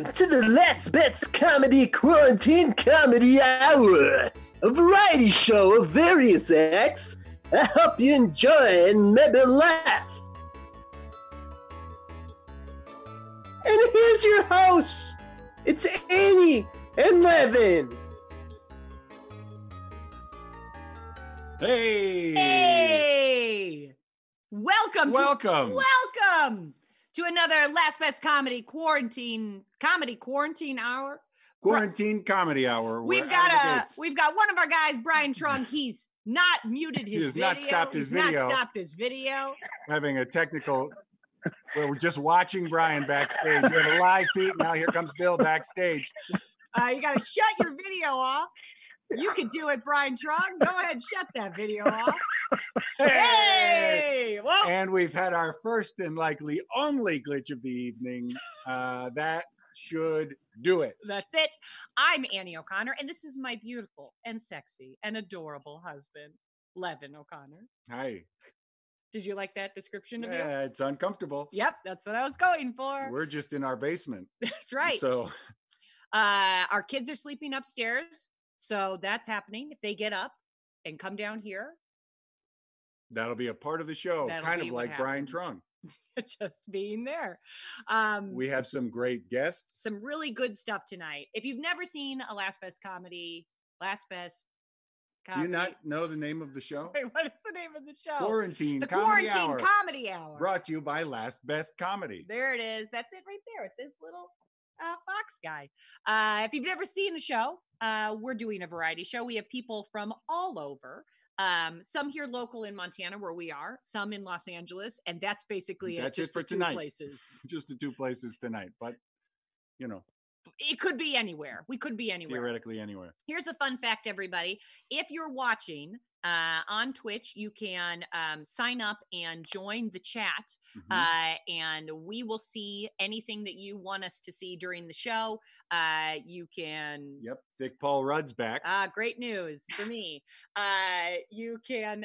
Welcome to the Last Bets Comedy Quarantine Comedy Hour, a variety show of various acts. I hope you enjoy and maybe laugh. And here's your host. It's Annie and Levin. Hey! Welcome to another Last Best Comedy Quarantine Hour. Quarantine Comedy Hour. We've got one of our guys, Brian Trung. He's not muted his video. Not stopped his video. Having a technical. Well, we're just watching Brian backstage. We have a live feed now. Here comes Bill backstage. You got to shut your video off. You can do it, Brian Trung. Go ahead and shut that video off. Hey! Well, and we've had our first and likely only glitch of the evening. That should do it. That's it. I'm Annie O'Connor, and this is my beautiful and sexy and adorable husband, Levin O'Connor. Hi. Did you like that description of you? Yeah, it's uncomfortable. Yep, that's what I was going for. We're just in our basement. That's right. So, our kids are sleeping upstairs, so that's happening. If they get up and come down here, that'll be a part of the show, kind of like Brian Trung. Just being there. We have some great guests. Some really good stuff tonight. If you've never seen a Last Best Comedy. Do you not know the name of the show? Wait, what is the name of the show? Quarantine Comedy Hour. Brought to you by Last Best Comedy. There it is. That's it right there. This little fox guy. If you've never seen a show, we're doing a variety show. We have people from all over. Some here local in Montana where we are, some in Los Angeles, and that's basically it. Just for the tonight. 2 places. Just the 2 places tonight, but you know. It could be anywhere. We could be anywhere. Theoretically anywhere. Here's a fun fact, everybody. If you're watching on Twitch, you can sign up and join the chat. And we will see anything that you want us to see during the show. You can... Yep. Thick Paul Rudd's back. Great news for me. You can...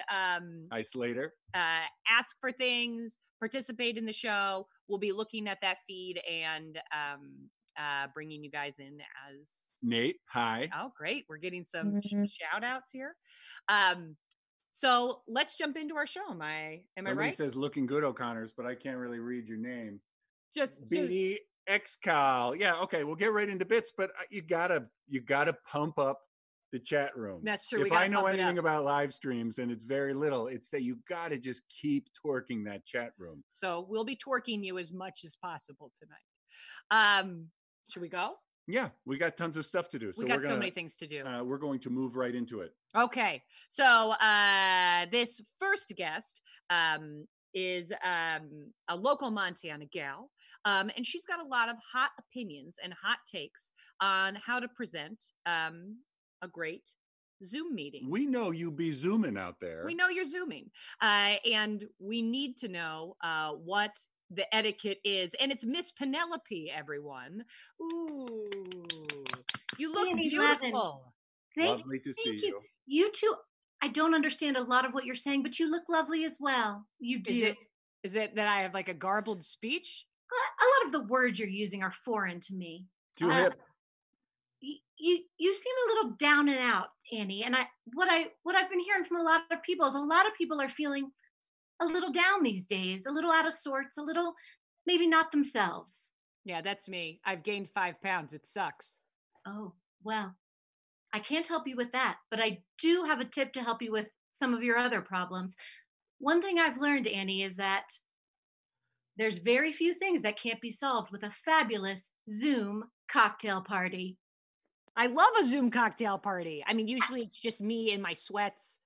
Isolator. Ask for things, participate in the show. We'll be looking at that feed and... bringing you guys in as Nate. Hi. Oh, great. We're getting some shout outs here. So let's jump into our show. Am I right? Somebody says looking good, O'Connors, but I can't really read your name. Just BD Excal. Yeah. Okay. We'll get right into bits, but you gotta pump up the chat room. That's true. If I know anything about live streams, and it's very little, it's that you gotta just keep twerking that chat room. So we'll be twerking you as much as possible tonight. Should we go? Yeah, we got tons of stuff to do. So we got so many things to do. We're going to move right into it. Okay. So this first guest is a local Montana gal. And she's got a lot of hot opinions and hot takes on how to present a great Zoom meeting. We know you be Zooming out there. We know you're Zooming. And we need to know what the etiquette is, and it's Miss Penelope, everyone. Ooh, you look beautiful. Lovely to see you. You too. I don't understand a lot of what you're saying, but you look lovely as well. You do. Is it that I have like a garbled speech? A lot of the words you're using are foreign to me. Too hip. You seem a little down and out, Annie. And what I've been hearing from a lot of people is a lot of people are feeling a little down these days, a little out of sorts, a little maybe not themselves. Yeah, that's me. I've gained 5 pounds. It sucks. Oh, well, I can't help you with that, but I do have a tip to help you with some of your other problems. One thing I've learned, Annie, is that there's very few things that can't be solved with a fabulous Zoom cocktail party. I love a Zoom cocktail party. I mean, usually it's just me in my sweats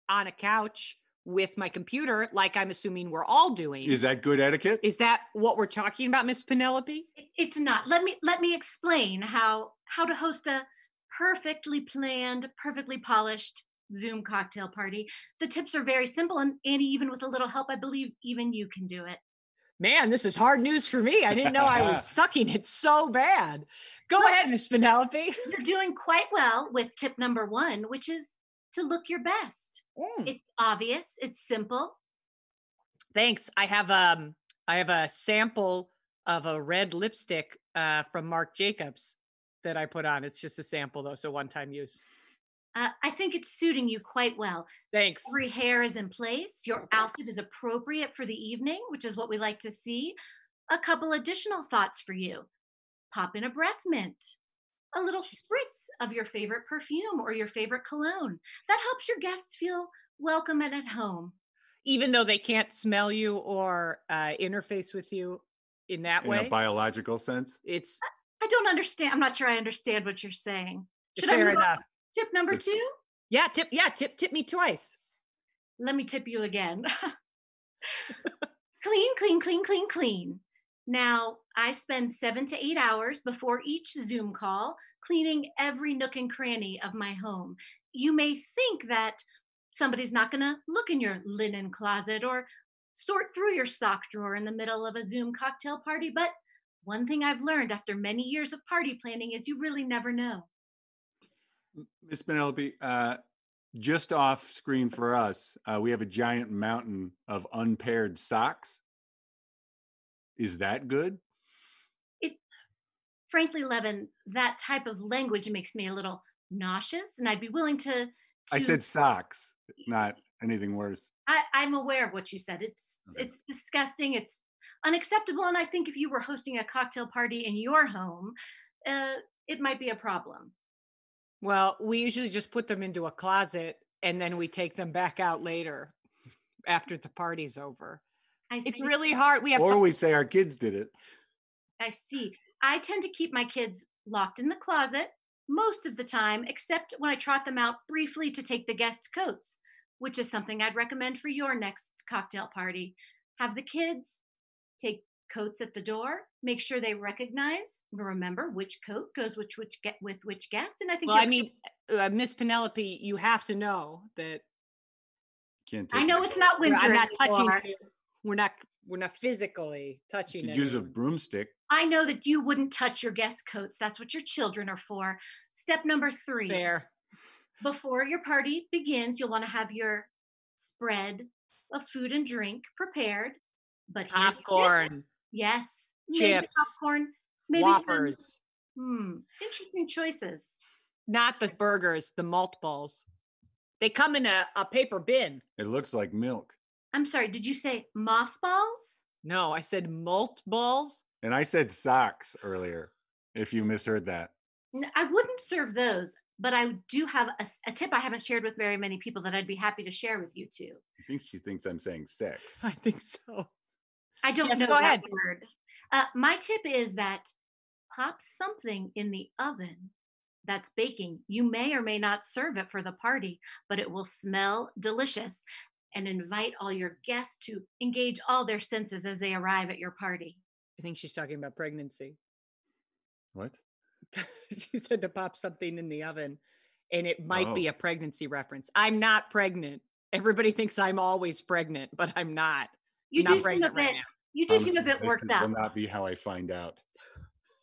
on a couch with my computer, like I'm assuming we're all doing. Is that good etiquette? Is that what we're talking about, Miss Penelope? It's not. Let me explain how to host a perfectly planned, perfectly polished Zoom cocktail party. The tips are very simple, and Annie, even with a little help, I believe even you can do it. Man, this is hard news for me. I didn't know I was sucking it so bad. Go ahead, Miss Penelope. You're doing quite well with tip number 1, which is to look your best. It's obvious. It's simple. Thanks. I have a sample of a red lipstick from Marc Jacobs that I put on. It's just a sample though, so one-time use. I think it's suiting you quite well. Thanks. Every hair is in place. Your outfit is appropriate for the evening, which is what we like to see. A couple additional thoughts for you. Pop in a breath mint, a little spritz of your favorite perfume or your favorite cologne. That helps your guests feel welcome and at home. Even though they can't smell you or interface with you in that way. In a biological sense? It's I don't understand. I'm not sure I understand what you're saying. Should I fair move on enough. to tip number 2? Yeah, tip me twice. Let me tip you again. Clean, clean, clean, clean, clean. Now, I spend 7 to 8 hours before each Zoom call cleaning every nook and cranny of my home. You may think that somebody's not going to look in your linen closet or sort through your sock drawer in the middle of a Zoom cocktail party, but one thing I've learned after many years of party planning is you really never know. Miss Penelope, just off screen for us, we have a giant mountain of unpaired socks. Is that good? Frankly, Levin, that type of language makes me a little nauseous, and I'd be willing to I said socks, not anything worse. I'm aware of what you said. It's disgusting. It's unacceptable. And I think if you were hosting a cocktail party in your home, it might be a problem. Well, we usually just put them into a closet and then we take them back out later after the party's over. It's really hard. Or we say our kids did it. I see. I tend to keep my kids locked in the closet most of the time, except when I trot them out briefly to take the guests' coats, which is something I'd recommend for your next cocktail party. Have the kids take coats at the door, make sure they remember which coat goes with which guest. And I think, well, I mean, Miss Penelope, you have to know that. I know it's not winter. I'm not anymore. touching you. We're not physically touching it. Use a broomstick. I know that you wouldn't touch your guest coats. That's what your children are for. Step number 3. Fair. Before your party begins, you'll want to have your spread of food and drink prepared. But popcorn. Yes. Chips. Maybe popcorn. Maybe Whoppers. Interesting choices. Not the burgers, the malt balls. They come in a paper bin. It looks like milk. I'm sorry, did you say mothballs? No, I said malt balls. And I said socks earlier, if you misheard that. I wouldn't serve those, but I do have a tip I haven't shared with very many people that I'd be happy to share with you too. I think she thinks I'm saying sex. I think so. I don't know go that ahead. word. My tip is that pop something in the oven that's baking. You may or may not serve it for the party, but it will smell delicious and invite all your guests to engage all their senses as they arrive at your party. I think she's talking about pregnancy. What? She said to pop something in the oven, and it might be a pregnancy reference. I'm not pregnant. Everybody thinks I'm always pregnant, but I'm not. You do seem a bit worked up. Will not be how I find out.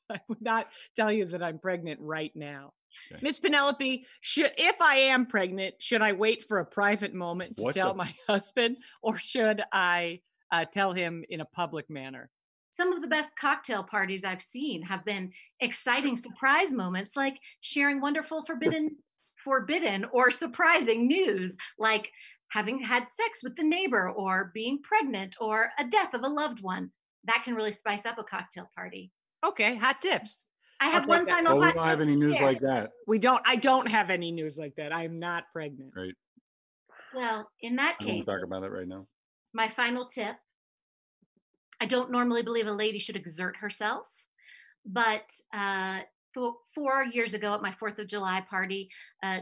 I would not tell you that I'm pregnant right now. Okay. Miss Penelope, if I am pregnant, should I wait for a private moment to tell my husband, or should I tell him in a public manner? Some of the best cocktail parties I've seen have been exciting surprise moments, like sharing wonderful forbidden or surprising news, like having had sex with the neighbor or being pregnant or a death of a loved one. That can really spice up a cocktail party. Okay, hot tips. I have one final. We don't have any news like that. I don't have any news like that. I'm not pregnant. Right. Well, in that case, I don't talk about it right now. My final tip. I don't normally believe a lady should exert herself, but 4 years ago at my 4th of July party,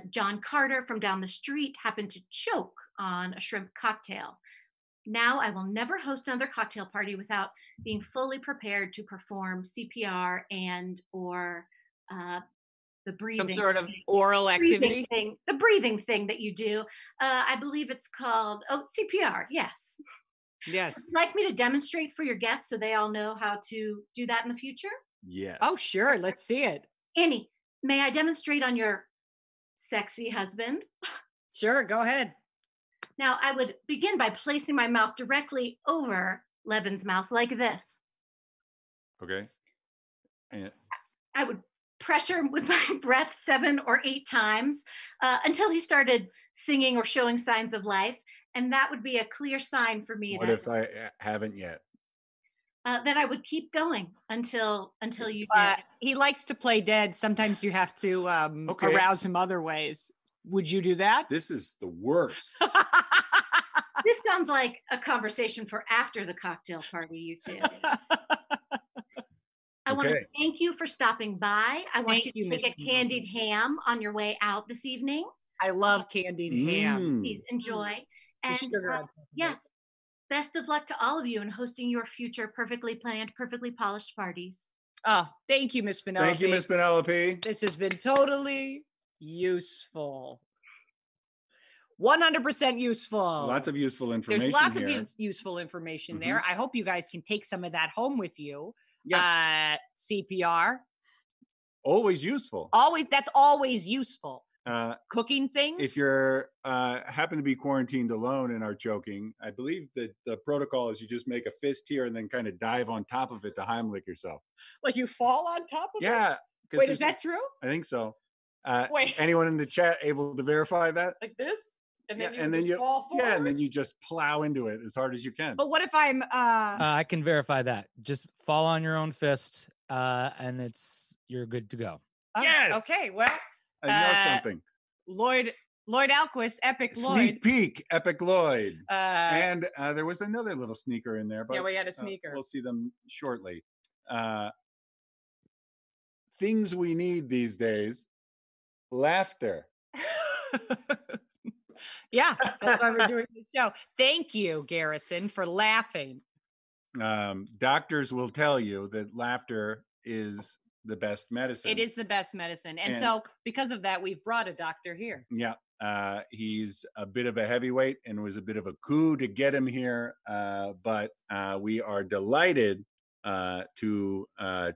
John Carter from down the street happened to choke on a shrimp cocktail. Now I will never host another cocktail party without being fully prepared to perform CPR and or the breathing. Some sort of oral activity? The breathing thing that you do. I believe it's called, CPR, yes. Yes. Would you like me to demonstrate for your guests so they all know how to do that in the future? Yes. Oh, sure. Let's see it. Annie, may I demonstrate on your sexy husband? Sure, go ahead. Now, I would begin by placing my mouth directly over Levin's mouth like this. Okay. And I would pressure him with my breath 7 or 8 times until he started singing or showing signs of life. And that would be a clear sign for me what that if I haven't yet? that I would keep going until you did. He likes to play dead. Sometimes you have to Okay. arouse him other ways. Would you do that? This is the worst. This sounds like a conversation for after the cocktail party, you two. I want to Okay. thank you for stopping by. I want Thank you you, to take Miss a candied ham on your way out this evening. I love candied ham. Mm. Please enjoy. The And sugar on top of it. yes, best of luck to all of you in hosting your future perfectly planned, perfectly polished parties. Oh, thank you, Miss Penelope. Thank you, Miss Penelope. This has been totally useful. 100% useful. Lots of useful information. There's lots here. of useful information there. I hope you guys can take some of that home with you. Yeah. CPR. Always useful. That's always useful. Cooking things. If you're happen to be quarantined alone and are choking, I believe that the protocol is you just make a fist here and then kind of dive on top of it to Heimlich yourself. Like you fall on top of it? Yeah. Wait, is that true? I think so. Wait. Anyone in the chat able to verify that? Like this? And then you just fall forward? Yeah, and then you just plow into it as hard as you can. But what if I'm I can verify that. Just fall on your own fist, and you're good to go. Yes. Okay, well, I know something. Lloyd Alquist, Epic Lloyd. Sneak peek, Epic Lloyd. And there was another little sneaker in there. But, yeah, we had a sneaker. We'll see them shortly. Things we need these days. Laughter. Yeah, that's why we're doing this show. Thank you, Garrison, for laughing. Doctors will tell you that laughter is the best medicine. It is the best medicine. And so because of that, we've brought a doctor here. Yeah. He's a bit of a heavyweight and it was a bit of a coup to get him here. But we are delighted to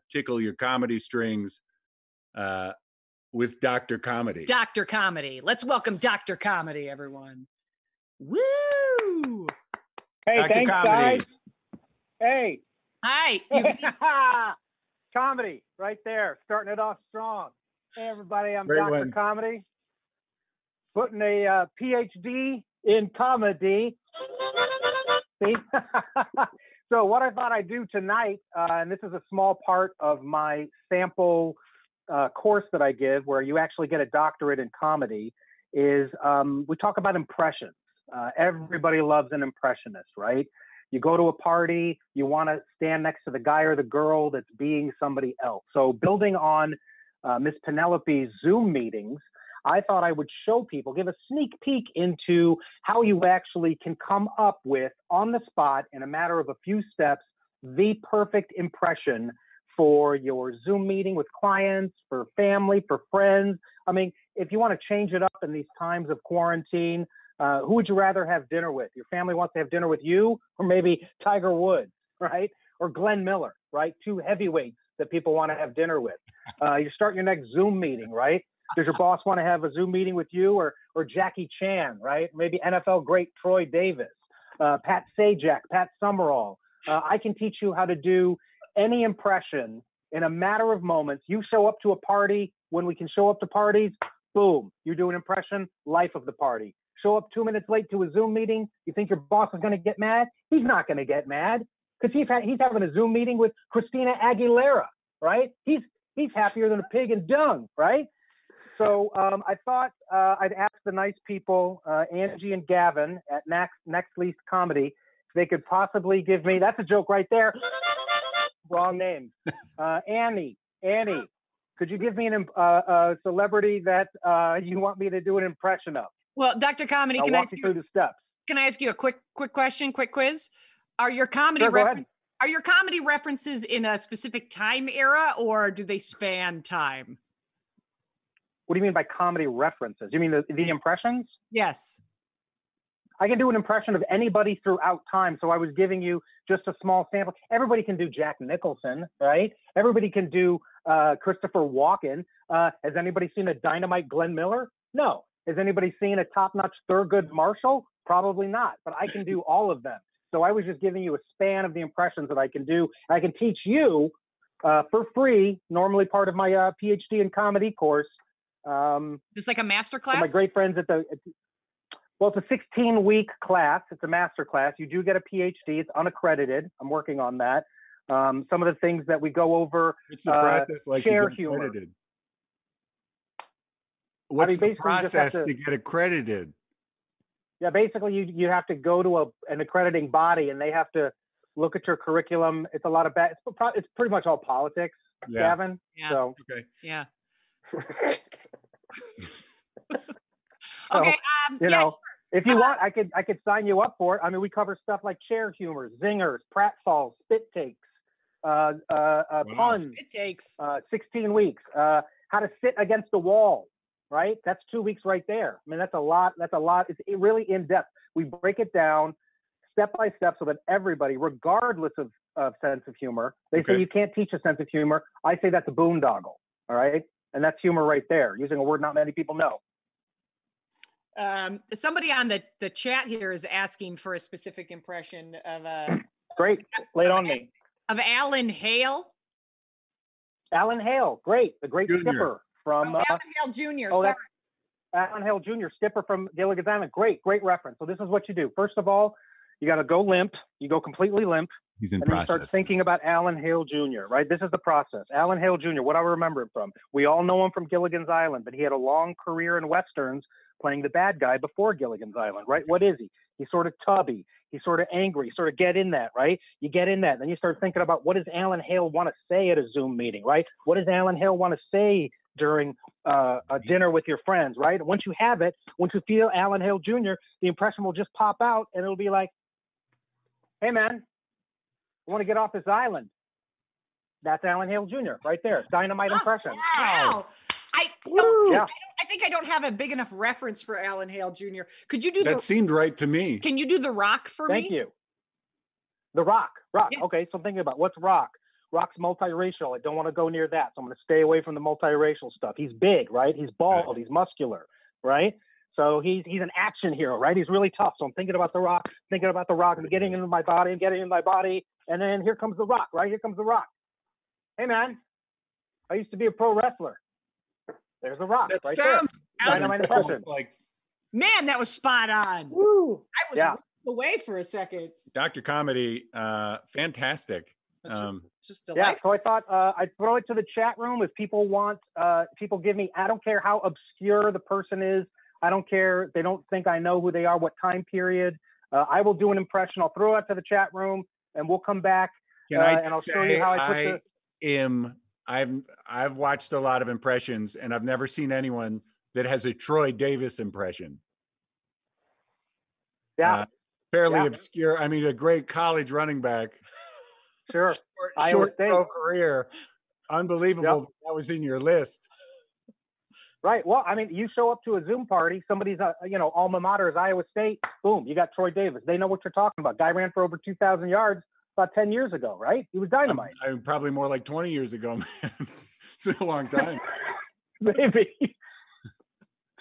tickle your comedy strings with Dr. Comedy. Dr. Comedy. Let's welcome Dr. Comedy, everyone. Woo! Hey, Dr. thanks, Comedy. guys. Hey. Hi. Comedy, right there, starting it off strong. Hey, everybody, I'm Great Dr. one. Comedy, putting a PhD in comedy. See? So what I thought I'd do tonight, and this is a small part of my sample course that I give, where you actually get a doctorate in comedy, is we talk about impressions. Everybody loves an impressionist, right? You go to a party, you want to stand next to the guy or the girl that's being somebody else. So building on Miss Penelope's Zoom meetings, I thought I would show people, give a sneak peek into how you actually can come up with, on the spot, in a matter of a few steps, the perfect impression for your Zoom meeting with clients, for family, for friends. I mean, if you want to change it up in these times of quarantine, who would you rather have dinner with? Your family wants to have dinner with you, or maybe Tiger Woods, right? Or Glenn Miller, right? Two heavyweights that people want to have dinner with. You start your next Zoom meeting, right? Does your boss want to have a Zoom meeting with you, or Jackie Chan, right? Maybe NFL great Troy Davis, Pat Sajak, Pat Summerall. I can teach you how to do any impression in a matter of moments. You show up to a party when we can show up to parties, boom, you do an impression, life of the party. Show up 2 minutes late to a Zoom meeting, you think your boss is going to get mad? He's not going to get mad, because he's having a Zoom meeting with Christina Aguilera, right? He's happier than a pig in dung, right? So I thought I'd ask the nice people, Angie and Gavin at Next Least Comedy, if they could possibly give me, that's a joke right there, wrong name. Annie, could you give me a celebrity that you want me to do an impression of? Well, Dr. Comedy, I'll walk you through the steps. Can I ask you a quick question, quick quiz? Are your comedy Are your comedy references in a specific time era, or do they span time? What do you mean by comedy references? You mean the impressions? Yes. I can do an impression of anybody throughout time. So I was giving you just a small sample. Everybody can do Jack Nicholson, right? Everybody can do Christopher Walken. Has anybody seen a dynamite Glenn Miller? No. Has anybody seen a top-notch Thurgood Marshall? Probably not, but I can do all of them. So I was just giving you a span of the impressions that I can do. I can teach you for free, normally part of my PhD in comedy course. Just like a master class? My great friends at well, it's a 16-week class. It's a master class. You do get a PhD. It's unaccredited. I'm working on that. Some of the things that we go over. What's the process like to share get humor. accredited? What's the basically you just have process to get accredited? Yeah, basically you have to go to an accrediting body, and they have to look at your curriculum. It's a lot of it's pretty much all politics, Gavin. Yeah. So Okay. Yeah. So, Okay. you know, if you want, I could sign you up for it. I mean, we cover stuff like chair humor, zingers, pratfalls, spit takes, puns. It takes 16 weeks. How to sit against the wall, right? That's 2 weeks right there. I mean, that's a lot. It's really in depth. We break it down step by step so that everybody, regardless of sense of humor, they say you can't teach a sense of humor. I say that's a boondoggle. All right. And that's humor right there, using a word not many people know. Somebody on the chat here is asking for a specific impression of great. Lay it on me. Of Alan Hale. Alan Hale, great. The great skipper from Alan Hale Jr. Sorry. Alan Hale Jr., skipper from Gilligan's Island. Great reference. So this is what you do. First of all, you got to go limp. You go completely limp. He's in and process. Then you start thinking about Alan Hale Jr., right? This is the process. Alan Hale Jr., what I remember him from. We all know him from Gilligan's Island, but he had a long career in Westerns playing the bad guy before Gilligan's Island, right? What is he? He's sort of tubby. He's sort of angry. Sort of get in that, right? You get in that. Then you start thinking about what does Alan Hale want to say at a Zoom meeting, right? What does Alan Hale want to say during a dinner with your friends, right? Once you have it, once you feel Alan Hale Jr., the impression will just pop out and it'll be like, hey, man, I want to get off this island. That's Alan Hale Jr. right there. Dynamite impression. Wow. I think I don't have a big enough reference for Alan Hale Jr. Could you do that? Seemed right to me. Can you do The Rock for me? Thank you. The Rock. Yeah. Okay, so I'm thinking about what's Rock. Rock's multiracial. I don't want to go near that, so I'm going to stay away from the multiracial stuff. He's big, right? He's bald. Right. He's muscular, right? So he's an action hero, right? He's really tough. So I'm thinking about The Rock, and getting into my body, and then here comes The Rock, right? Here comes The Rock. Hey, man, I used to be a pro wrestler. There's The Rock, right there. Dynamite impression. Man, that was spot on. Woo. I was away for a second. Dr. Comedy, fantastic. Just delightful. Yeah, so I thought I'd throw it to the chat room if people want. People give me. I don't care how obscure the person is. I don't care. They don't think I know who they are. What time period? I will do an impression. I'll throw it to the chat room, and we'll come back. And I'll show you how I put I've watched a lot of impressions, and I've never seen anyone that has a Troy Davis impression. Yeah. Fairly obscure. I mean, a great college running back. Sure. Short pro career. Unbelievable that was in your list. Right. Well, I mean, you show up to a Zoom party, somebody's, alma mater is Iowa State. Boom, you got Troy Davis. They know what you're talking about. Guy ran for over 2,000 yards about 10 years ago, right? He was dynamite. I'm probably more like 20 years ago, man. It's been a long time. Maybe.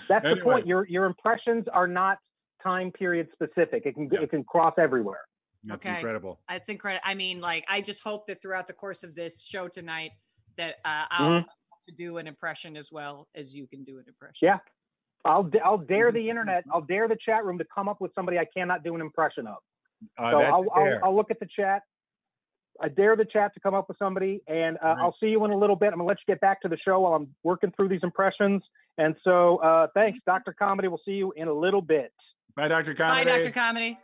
That's the point. Your impressions are not time period specific. It can cross everywhere. That's incredible. It's incredible. I mean, I just hope that throughout the course of this show tonight that I'll to do an impression as well as you can do an impression. Yeah. I'll dare the internet. I'll dare the chat room to come up with somebody I cannot do an impression of. So I'll look at the chat. I dare the chat to come up with somebody, and I'll see you in a little bit. I'm gonna let you get back to the show while I'm working through these impressions. And so thanks, Dr. Comedy. We'll see you in a little bit. Bye, Dr. Comedy. Bye, Dr. Comedy.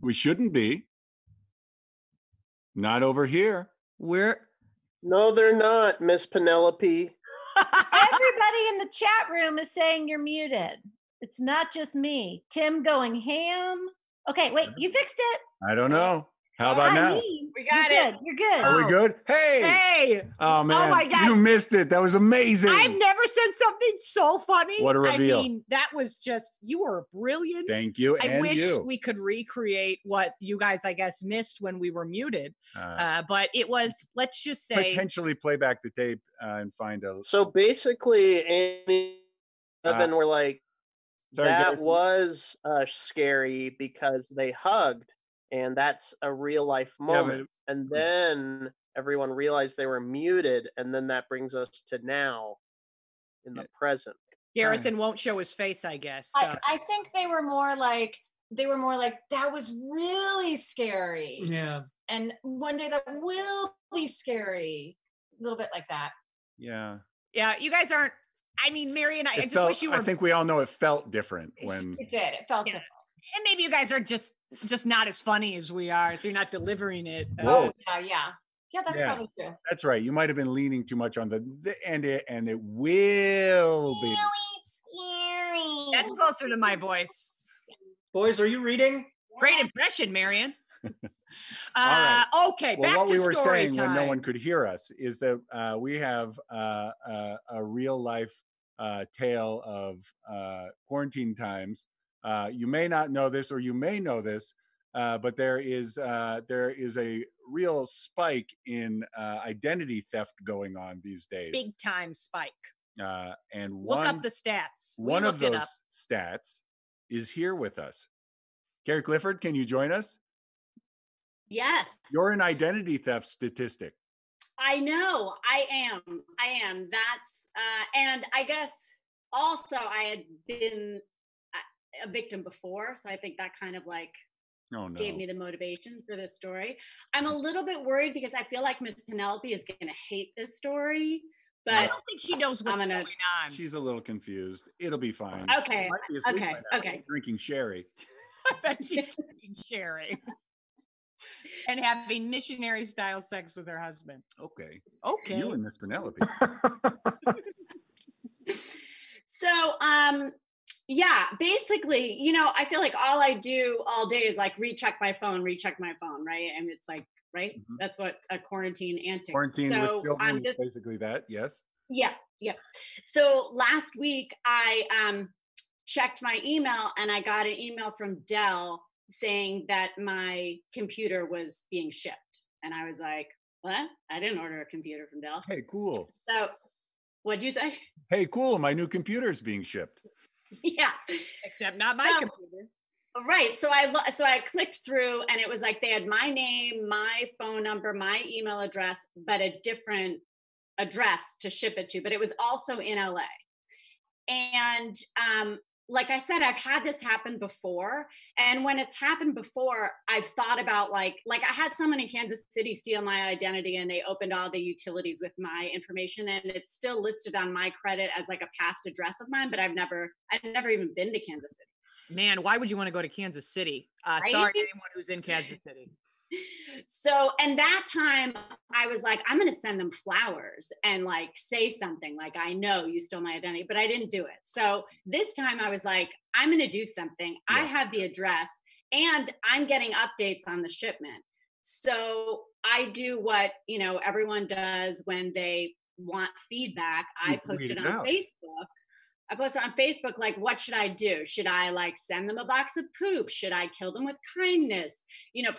We shouldn't be. Not over here. No, they're not, Miss Penelope. Everybody in the chat room is saying you're muted. It's not just me. Tim going ham. Okay, wait, you fixed it. I don't know. How about now? We got You're it. Good. You're good. Are we good? Hey! Hey! Oh man! my God. You missed it. That was amazing. I've never said something so funny. What a reveal. I mean, that was just, you were brilliant. Thank you. I And wish you. we could recreate what you guys, I guess, missed when we were muted. But it was, let's just say. Potentially play back the tape and find a. So basically, Annie and Evan were like, Sorry, that Garrison. was scary because they hugged, and that's a real life moment. And then everyone realized they were muted, and then that brings us to now in the present. Garrison won't show his face, I guess. So. I think they were more like that was really scary. Yeah. And one day that will be scary. A little bit like that. Yeah. Yeah, you guys aren't. I mean, Mary and I just wish you were. I think we all know it felt different when. It did. It felt different. And maybe you guys are just not as funny as we are, so you're not delivering it. Whoa. Yeah, that's probably true. That's right. You might have been leaning too much on the and it will be Really scary. That's closer to my voice. Boys, are you reading? Great impression, Marion. All right. Okay, well, back what to we were story saying time. when no one could hear us is that we have a real life tale of quarantine times. You may not know this, or you may know this, but there is a real spike in identity theft going on these days. Big time spike. And look up the stats. One of those stats is here with us. Carrie Clifford, can you join us? Yes. You're an identity theft statistic. I know. I am. That's, and I guess also I had been a victim before. So I think that kind of like gave me the motivation for this story. I'm a little bit worried because I feel like Miss Penelope is going to hate this story. But I don't think she knows what's going on. She's a little confused. It'll be fine. Okay. Might be asleep by now, Okay. drinking sherry. I bet she's drinking sherry. And having missionary style sex with her husband. Okay. You and Miss Penelope. So, yeah, basically, I feel like all I do all day is like recheck my phone, right? And it's like, right? Mm-hmm. That's what a quarantine antic. Quarantine with children is basically that, yes? Yeah. So last week I checked my email and I got an email from Dell saying that my computer was being shipped. And I was like, what? I didn't order a computer from Dell. Hey, cool. So what'd you say? Hey, cool. My new computer's being shipped. Yeah. Except not my computer. Right. So I clicked through and it was like they had my name, my phone number, my email address, but a different address to ship it to. But it was also in LA. And like I said, I've had this happen before. And when it's happened before, I've thought about like I had someone in Kansas City steal my identity and they opened all the utilities with my information and it's still listed on my credit as like a past address of mine, but I've never even been to Kansas City. Man, why would you want to go to Kansas City? Right? Sorry to anyone who's in Kansas City. So, and that time I was like, I'm going to send them flowers and like say something like, I know you stole my identity, but I didn't do it. So this time I was like, I'm going to do something. Yeah. I have the address and I'm getting updates on the shipment. So I do what, everyone does when they want feedback. I post it on Facebook. I posted on Facebook, like, what should I do? Should I like send them a box of poop? Should I kill them with kindness?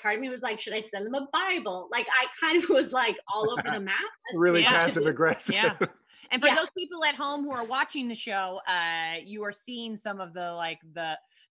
Part of me was like, should I send them a Bible? Like, I kind of was like all over the map. Really passive aggressive. Yeah. And for those people at home who are watching the show, you are seeing some of the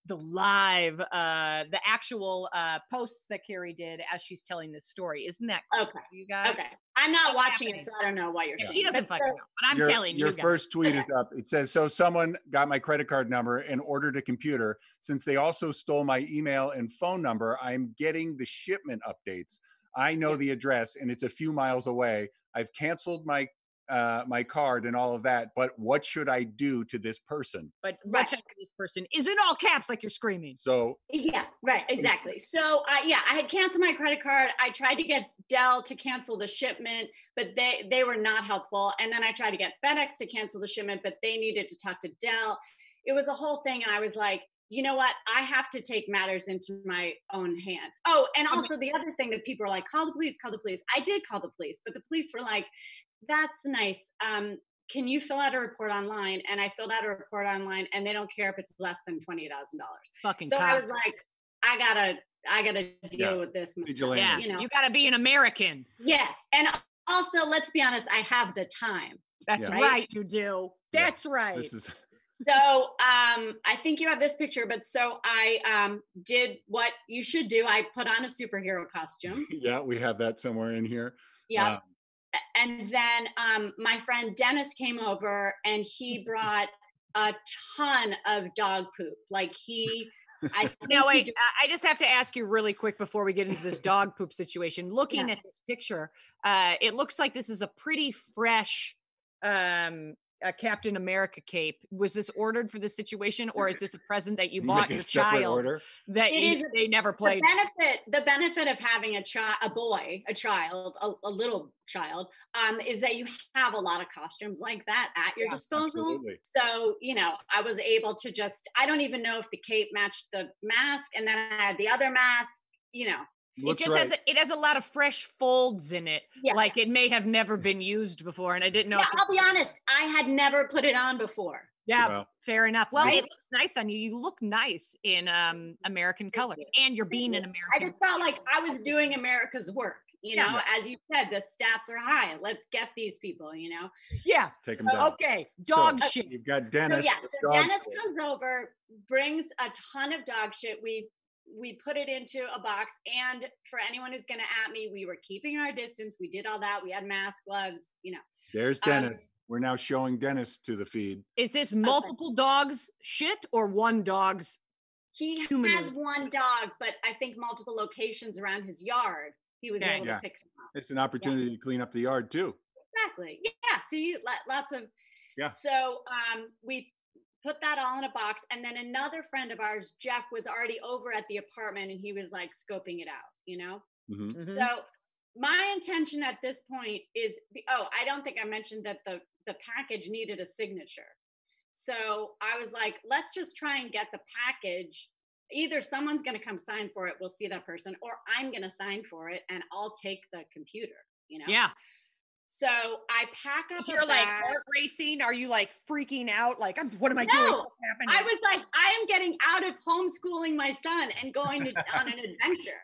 live, the actual posts that Carrie did as she's telling this story. Isn't that cool, okay? You guys? Okay. I'm not watching it, so I don't know what you're saying. She doesn't fucking know, but I'm telling you. Your first tweet is up. It says, so someone got my credit card number and ordered a computer. Since they also stole my email and phone number, I'm getting the shipment updates. I know the address and it's a few miles away. I've canceled my my card and all of that, but what should I do to this person? But what should I do to this person is in all caps, like you're screaming. So yeah, right, exactly. So I had canceled my credit card. I tried to get Dell to cancel the shipment, but they were not helpful. And then I tried to get FedEx to cancel the shipment, but they needed to talk to Dell. It was a whole thing, and I was like, you know what? I have to take matters into my own hands. Oh, and also the other thing that people are like, call the police, call the police. I did call the police, but the police were like, that's nice. Can you fill out a report online? And I filled out a report online, and they don't care if it's less than $20,000. Fucking so cops. I was like, I gotta deal with this. Yeah, you gotta be an American. Yes, and also let's be honest, I have the time. That's right, you do. That's right. This is. So I think you have this picture, but so I did what you should do. I put on a superhero costume. Yeah, we have that somewhere in here. Yeah. And then my friend Dennis came over, and he brought a ton of dog poop. Like now wait, I just have to ask you really quick before we get into this dog poop situation. Looking at this picture, it looks like this is a pretty fresh a Captain America cape. Was this ordered for this situation, or is this a present that you bought your child that they never played? The benefit of having a little child, is that you have a lot of costumes like that at your disposal. Absolutely. So, I was able to I don't even know if the cape matched the mask, and then I had the other mask, It has a lot of fresh folds in it. Yeah. Like it may have never been used before. And I didn't know. Yeah, I'll be honest. I had never put it on before. Yeah, fair enough. Well, it looks nice on you. You look nice in American colors, and you're being an American. I just felt like I was doing America's work. As you said, the stats are high. Let's get these people, Yeah. Take them down. Okay. Dog shit. You've got Dennis. So Dennis comes over, brings a ton of dog shit. We put it into a box, and for anyone who's going to at me, we were keeping our distance. We did all that. We had mask, gloves, There's Dennis. We're now showing Dennis to the feed. Is this multiple dogs shit or one dog's? He has one dog, but I think multiple locations around his yard. He was able to pick them up. It's an opportunity to clean up the yard too. Exactly. Yeah. See, lots of. Yeah. So we put that all in a box, and then another friend of ours, Jeff, was already over at the apartment, and he was like scoping it out. Mm-hmm. So my intention at this point is, I don't think I mentioned that the package needed a signature. So I was like, let's just try and get the package. Either someone's going to come sign for it, we'll see that person, or I'm going to sign for it, and I'll take the computer. Yeah. So I pack up. You're like heart racing. Are you like freaking out? Like, what am I doing? What's happening? I was like, I am getting out of homeschooling my son and going on an adventure.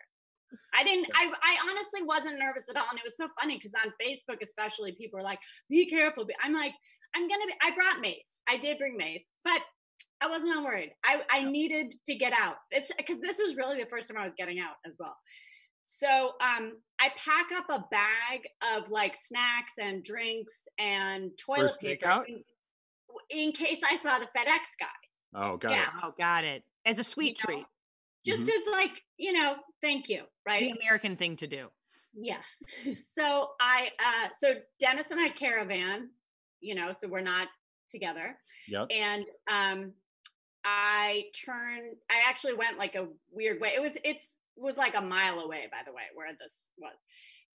I honestly wasn't nervous at all. And it was so funny because on Facebook, especially, people were like, be careful. I'm like, I brought mace. I did bring mace, but I wasn't worried. I needed to get out. It's because this was really the first time I was getting out as well. So I pack up a bag of like snacks and drinks and toilet paper in case I saw the FedEx guy. Oh, got it. Oh, got it. As a sweet treat. Just as like, thank you, right? The American thing to do. Yes. So so Dennis and I caravan, so we're not together. Yep. And I actually went like a weird way. It was like a mile away, by the way, where this was.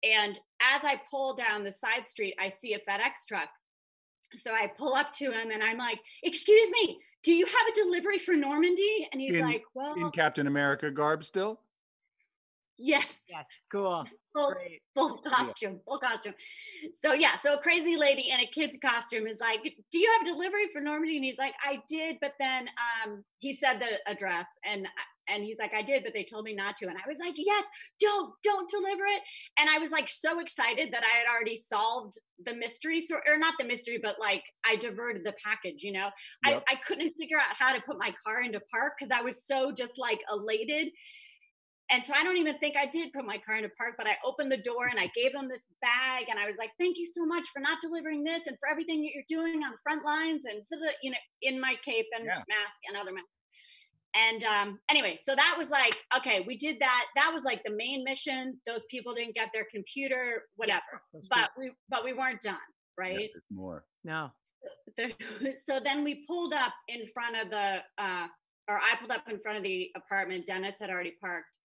And as I pull down the side street, I see a FedEx truck. So I pull up to him and I'm like, excuse me, do you have a delivery for Normandy? And he's like, well. In Captain America garb still? Yes. Yes. Cool. Full costume. So so a crazy lady in a kid's costume is like, do you have delivery for Normandy? And he's like, I did, but then he said the address, and he's like, I did, but they told me not to. And I was like, yes, don't deliver it. And I was like so excited that I had already solved the mystery, or not the mystery, but like I diverted the package. Yep. I couldn't figure out how to put my car into park because I was so just like elated. And so I don't even think I did put my car into park, but I opened the door and I gave him this bag, and I was like, thank you so much for not delivering this and for everything that you're doing on the front lines, and in my cape and mask and other masks. And anyway, so that was like, okay, we did that. That was like the main mission. Those people didn't get their computer, whatever. But we weren't done, right? Yeah, there's more. No. So then we pulled up in front of the, or I pulled up in front of the apartment. Dennis had already parked,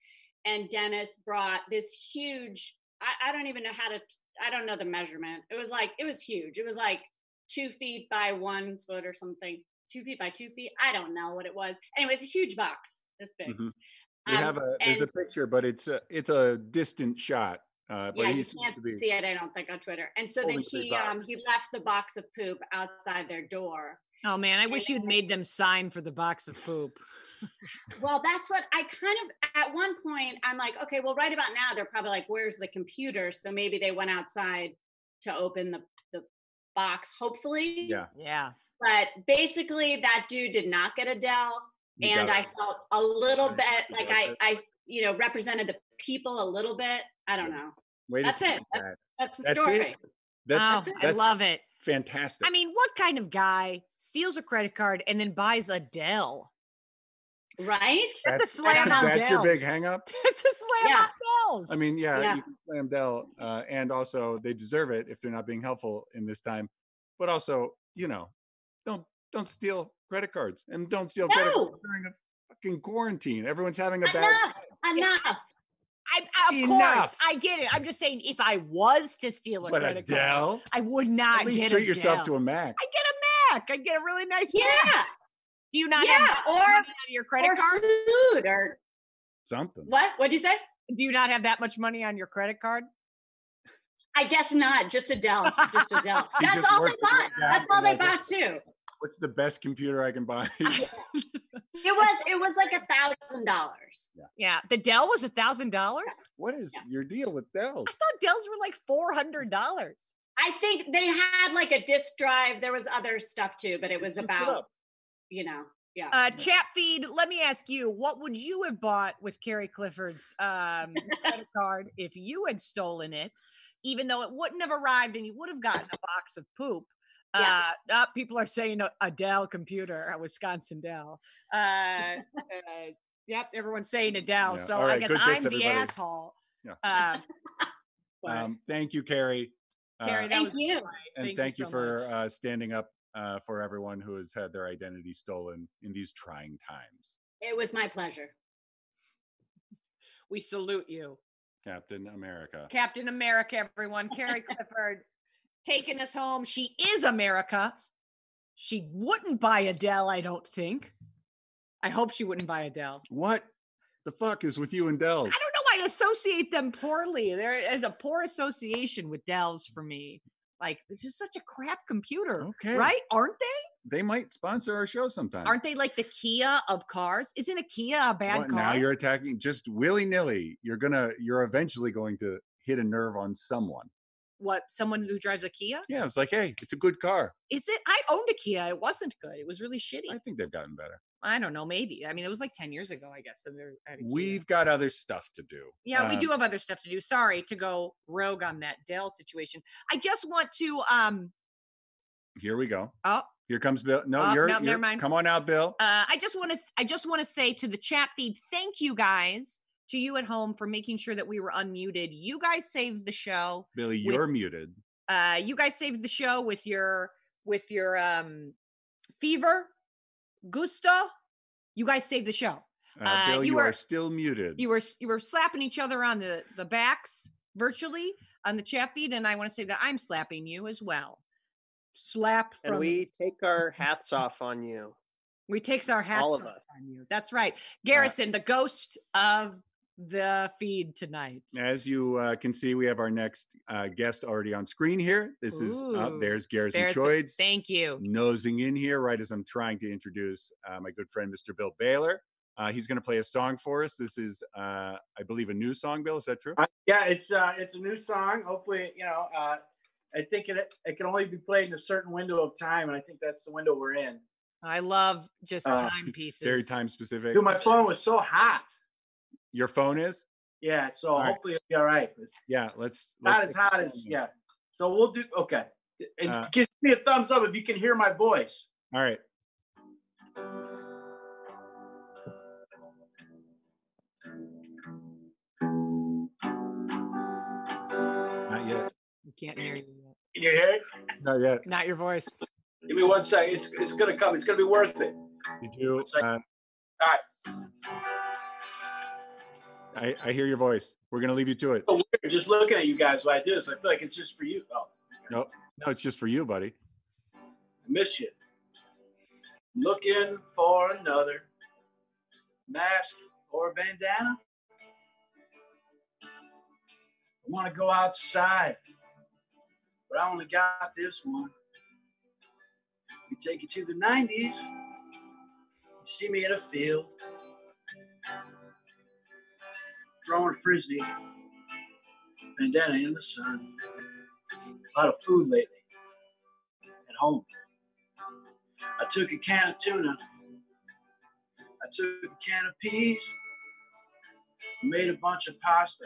and Dennis brought this huge, I don't even know I don't know the measurement. It was huge. It was like 2 feet by 1 foot or something. 2 feet by 2 feet. I don't know what it was. Anyway, it's a huge box, this big. Mm-hmm. We have there's a picture, but it's a distant shot. But yeah, you can't see it, I don't think, on Twitter. And so then he left the box of poop outside their door. Oh man, I wish you'd made them sign for the box of poop. Well, that's what I kind of, at one point, I'm like, okay, well, right about now, they're probably like, where's the computer? So maybe they went outside to open the box, hopefully. Yeah. Yeah. But basically, that dude did not get Adele. And I felt a little bit like I represented the people a little bit. I don't know. That's it. That's the story. That's I love it. Fantastic. I mean, what kind of guy steals a credit card and then buys Adele? Right? That's a slam on That's Dells. your big hang up? It's a slam on Dells. I mean, you can slam Dell, and also they deserve it if they're not being helpful in this time. But also, don't steal credit cards, and don't steal credit cards during a fucking quarantine. Everyone's having a bad Enough. Of course, I get it. I'm just saying, if I was to steal a credit card, I would not at least get treat Adele. yourself to a Mac. I get a Mac. I get a really nice Mac. Do you not have or money on your credit card? Food or something. What'd you say? Do you not have that much money on your credit card? I guess not. Just Adele. Just Adele. That's all they bought. That's all they bought too. What's the best computer I can buy? It was like $1,000. Yeah. The Dell was $1,000. What is your deal with Dells? I thought Dells were like $400. I think they had like a disk drive. There was other stuff too, but it was about, Chat feed, let me ask you, what would you have bought with Carrie Clifford's credit card if you had stolen it, even though it wouldn't have arrived and you would have gotten a box of poop? People are saying a Dell computer, a Wisconsin Dell. Yep, everyone's saying Adele. So I guess I'm the asshole. Yeah. Thank you, Carrie. Carrie, thank you. And thank you for standing up for everyone who has had their identity stolen in these trying times. It was my pleasure. We salute you. Captain America. Captain America, everyone. Carrie Clifford taking us home. She is America. She wouldn't buy Adele, I don't think. I hope she wouldn't buy Adele. What the fuck is with you and Dells? I don't know. I associate them poorly. There is a poor association with Dells for me. Like, it's just such a crap computer. Okay. Right? Aren't they? They might sponsor our show sometime. Aren't they like the Kia of cars? Isn't a Kia a bad car? Now you're attacking just willy-nilly. You're eventually going to hit a nerve on someone. What? Someone who drives a Kia? Yeah, it's like, hey, it's a good car. Is it? I owned a Kia. It wasn't good. It was really shitty. I think they've gotten better. I don't know. Maybe. I mean, it was like 10 years ago, I guess. That we've got other stuff to do. Yeah, we do have other stuff to do. Sorry to go rogue on that Dell situation. I just want to. Here we go. Oh, here comes Bill. No, never mind. Come on out, Bill. I just want to say to the chat feed, thank you guys, to you at home, for making sure that we were unmuted. You guys saved the show. Billy, you're muted. You guys saved the show with your fever. Gusto, you guys saved the show. Bill, you are still muted. You were slapping each other on the backs virtually on the chat feed, and I want to say that I'm slapping you as well. Slap from. And we take our hats off on you. We takes our hats off on you. That's right, Garrison, the ghost of the feed tonight. As you can see, we have our next guest already on screen here. This is there's Garrison Choids. Thank you. Nosing in here right as I'm trying to introduce my good friend Mr. Bill Baylor. He's going to play a song for us. This is I believe a new song. Bill, is that true? Yeah, it's a new song. Hopefully, I think it can only be played in a certain window of time, and I think that's the window we're in. I love just timepieces. Very time specific. Dude, my phone was so hot. Your phone is? Yeah, so hopefully it'll be all right. Yeah, let's not as hot as So we'll do okay. And give me a thumbs up if you can hear my voice. All right. Not yet. We can't hear you yet. Can you hear it? Not yet. Not your voice. Give me 1 second. It's gonna come. It's gonna be worth it. You do. All right. I hear your voice. We're gonna leave you to it. So weird just looking at you guys while I do this. I feel like it's just for you. Oh. No, it's just for you, buddy. I miss you. Looking for another mask or bandana. I want to go outside, but I only got this one. We take you to the 90s. You see me in a field, throwing frisbee, bandana in the sun. A lot of food lately at home. I took a can of tuna. I took a can of peas. Made a bunch of pasta.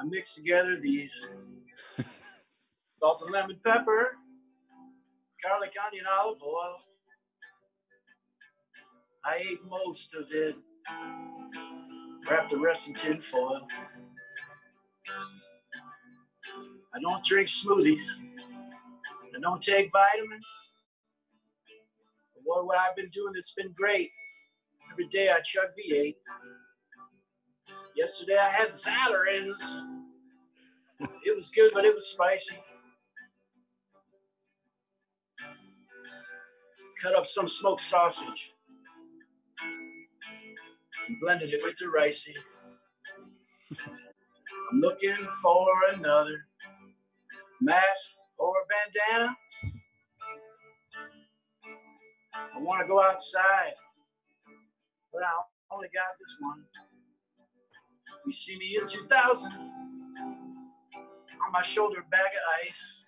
I mixed together these salt and lemon pepper, garlic, onion, olive oil. I ate most of it. Wrapped the rest in tin foil. I don't drink smoothies. I don't take vitamins. But what I've been doing that's been great. Every day I chug V8. Yesterday I had Zatarain's. It was good, but it was spicy. Cut up some smoked sausage and blended it with the ricey. I'm looking for another mask or bandana. I want to go outside, but I only got this one. You see me in 2000, on my shoulder, bag of ice,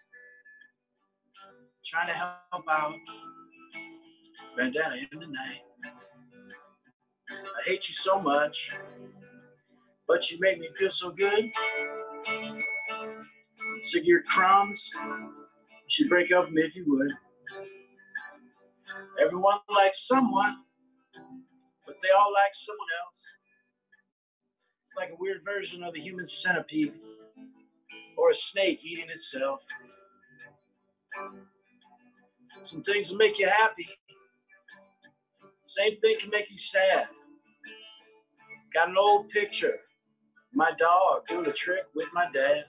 trying to help out, bandana in the night. I hate you so much, but you make me feel so good. Sick of your crumbs, you should break up with me if you would. Everyone likes someone, but they all like someone else. It's like a weird version of the human centipede or a snake eating itself. Some things will make you happy. Same thing can make you sad. Got an old picture of my dog doing a trick with my dad.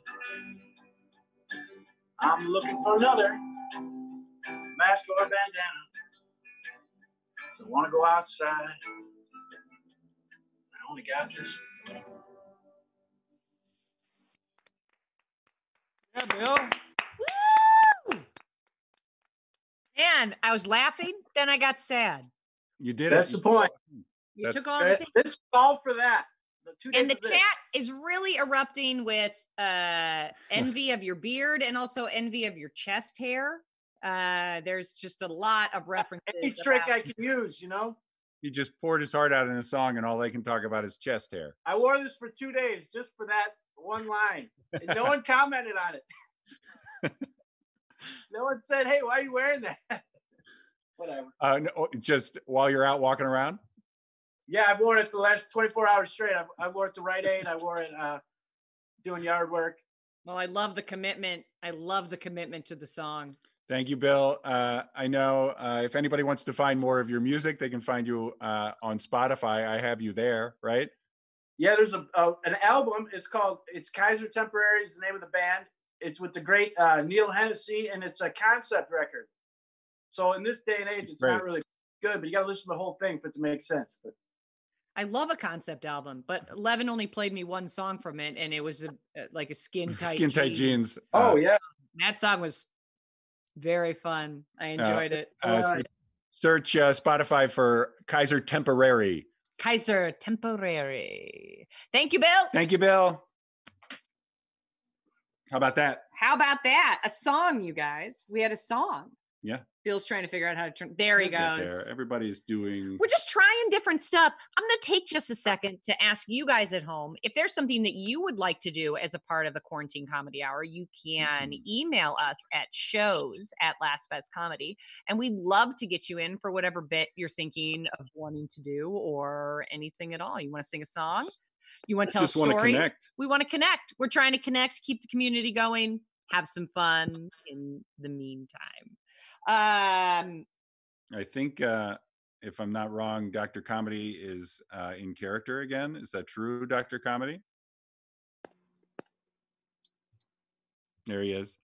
I'm looking for another mask or bandana. So I want to go outside. I only got this. Yeah, Bill. Woo! And I was laughing, then I got sad. You did. That's the point. You took all the things. This is all for that. And the chat is really erupting with envy of your beard and also envy of your chest hair. There's just a lot of references. Any trick I can use, you know? He just poured his heart out in a song, and all they can talk about is chest hair. I wore this for 2 days just for that one line, and no one commented on it. No one said, "Hey, why are you wearing that?" Whatever. No, just while you're out walking around. Yeah, I've worn it the last 24 hours straight. I wore it to Rite Aid. I wore it doing yard work. Well, I love the commitment. I love the commitment to the song. Thank you, Bill. I know if anybody wants to find more of your music, they can find you on Spotify. I have you there, right? Yeah, there's an album. It's Kaiser Temporary is the name of the band. It's with the great Neil Hennessy, and it's a concept record. So in this day and age, it's not really good, but you got to listen to the whole thing for it to make sense. But I love a concept album, but Levin only played me one song from it, and it was like a Skin Tight Jeans. Oh, yeah. That song was very fun. I enjoyed it. Search Spotify for Kaiser Temporary. Kaiser Temporary. Thank you, Bill. Thank you, Bill. How about that? How about that? A song, you guys. We had a song. Yeah. Bill's trying to figure out how to turn. There he goes. There. Everybody's doing. We're just trying different stuff. I'm going to take just a second to ask you guys at home if there's something that you would like to do as a part of the Quarantine Comedy Hour. You can email us at shows@lastbestcomedy, and we'd love to get you in for whatever bit you're thinking of wanting to do or anything at all. You want to sing a song? You want to tell a story? Connect. We want to connect. We're trying to connect, keep the community going, have some fun in the meantime. I think, if I'm not wrong, Dr. Comedy is in character again. Is that true, Dr. Comedy? There he is.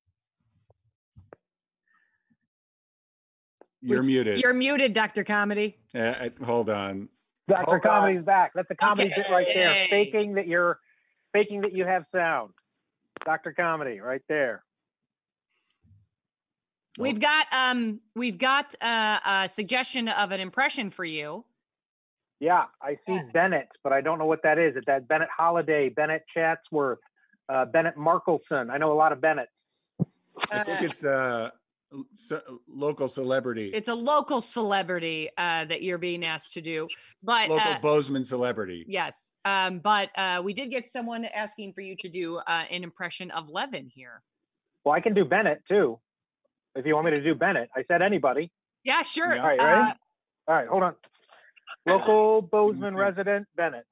You're muted. You're muted, Dr. Comedy. Hold on. Dr. Comedy's back. That's the comedy bit right there. Yay. Faking that you have sound. Dr. Comedy right there. We've got a suggestion of an impression for you. Yeah, I see Bennett, but I don't know what that is. Is that Bennett Holiday, Bennett Chatsworth, Bennett Markelson? I know a lot of Bennetts. I think it's local celebrity. It's a local celebrity that you're being asked to do, but local Bozeman celebrity. Yes, but we did get someone asking for you to do an impression of Levin here. Well, I can do Bennett too, if you want me to do Bennett. I said anybody. Yeah, sure. All right, ready? All right, hold on. Local Bozeman resident Bennett.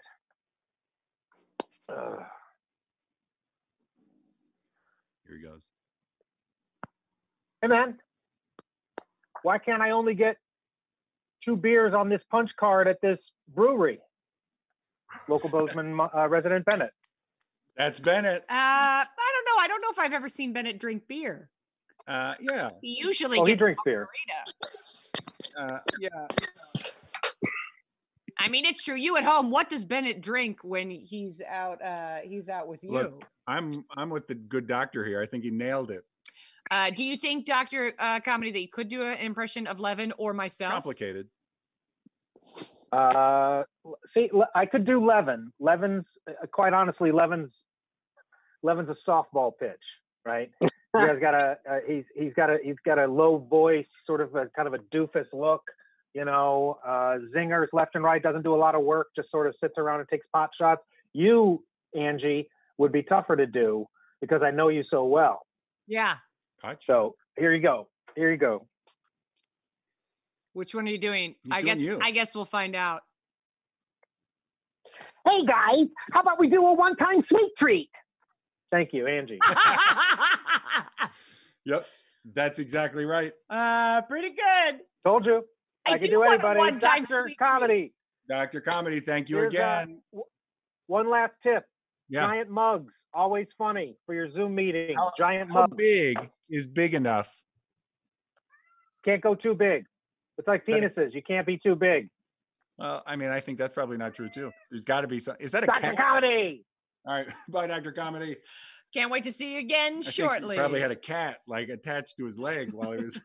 Here he goes. Hey man, why can't I only get 2 beers on this punch card at this brewery? Local Bozeman resident Bennett. That's Bennett. I don't know. I don't know if I've ever seen Bennett drink beer. Yeah. He usually he drinks beer. Yeah. I mean, it's true. You at home, what does Bennett drink when he's out? He's out with you. Look, I'm with the good doctor here. I think he nailed it. Do you think, Dr. Comedy, that you could do an impression of Levin or myself? Complicated. See, I could do Levin. Levin's, quite honestly, Levin's a softball pitch, right? He's got a low voice, sort of a kind of a doofus look, zingers left and right, doesn't do a lot of work, just sort of sits around and takes pot shots. You, Angie, would be tougher to do because I know you so well. Yeah. So here you go. Which one are you doing? I guess we'll find out. Hey guys, how about we do a one-time sweet treat? Thank you, Angie. Yep, that's exactly right. Pretty good. Told you. I can do anybody. Dr. Comedy. Dr. Comedy, thank you again. One last tip. Yeah. Giant mugs, always funny for your Zoom meeting. Giant How mugs. big is big enough? Can't go too big. It's like penises. You can't be too big. Well, I mean, I think that's probably not true too. There's got to be some. Is that a Dr. cat? Comedy? All right, bye, Dr. Comedy. Can't wait to see you again shortly. He probably had a cat like attached to his leg while he was.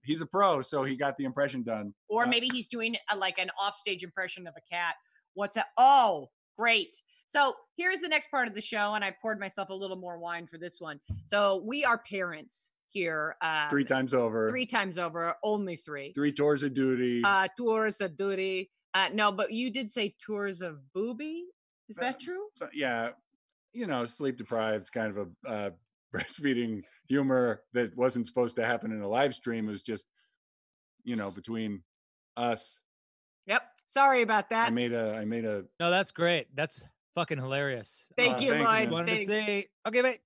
He's a pro, so he got the impression done. Or maybe he's doing like an offstage impression of a cat. What's that? Oh, great. So here's the next part of the show, and I poured myself a little more wine for this one. So we are parents here. 3 times over. 3 times over. Only 3. 3 tours of duty. Tours of duty. No, but you did say tours of booby. Is that true? So, yeah. Sleep deprived, kind of a breastfeeding humor that wasn't supposed to happen in a live stream. It was just, between us. Yep. Sorry about that. I made a. No, that's great. That's fucking hilarious. Thank you, Lloyd. Wanted to say, okay, mate.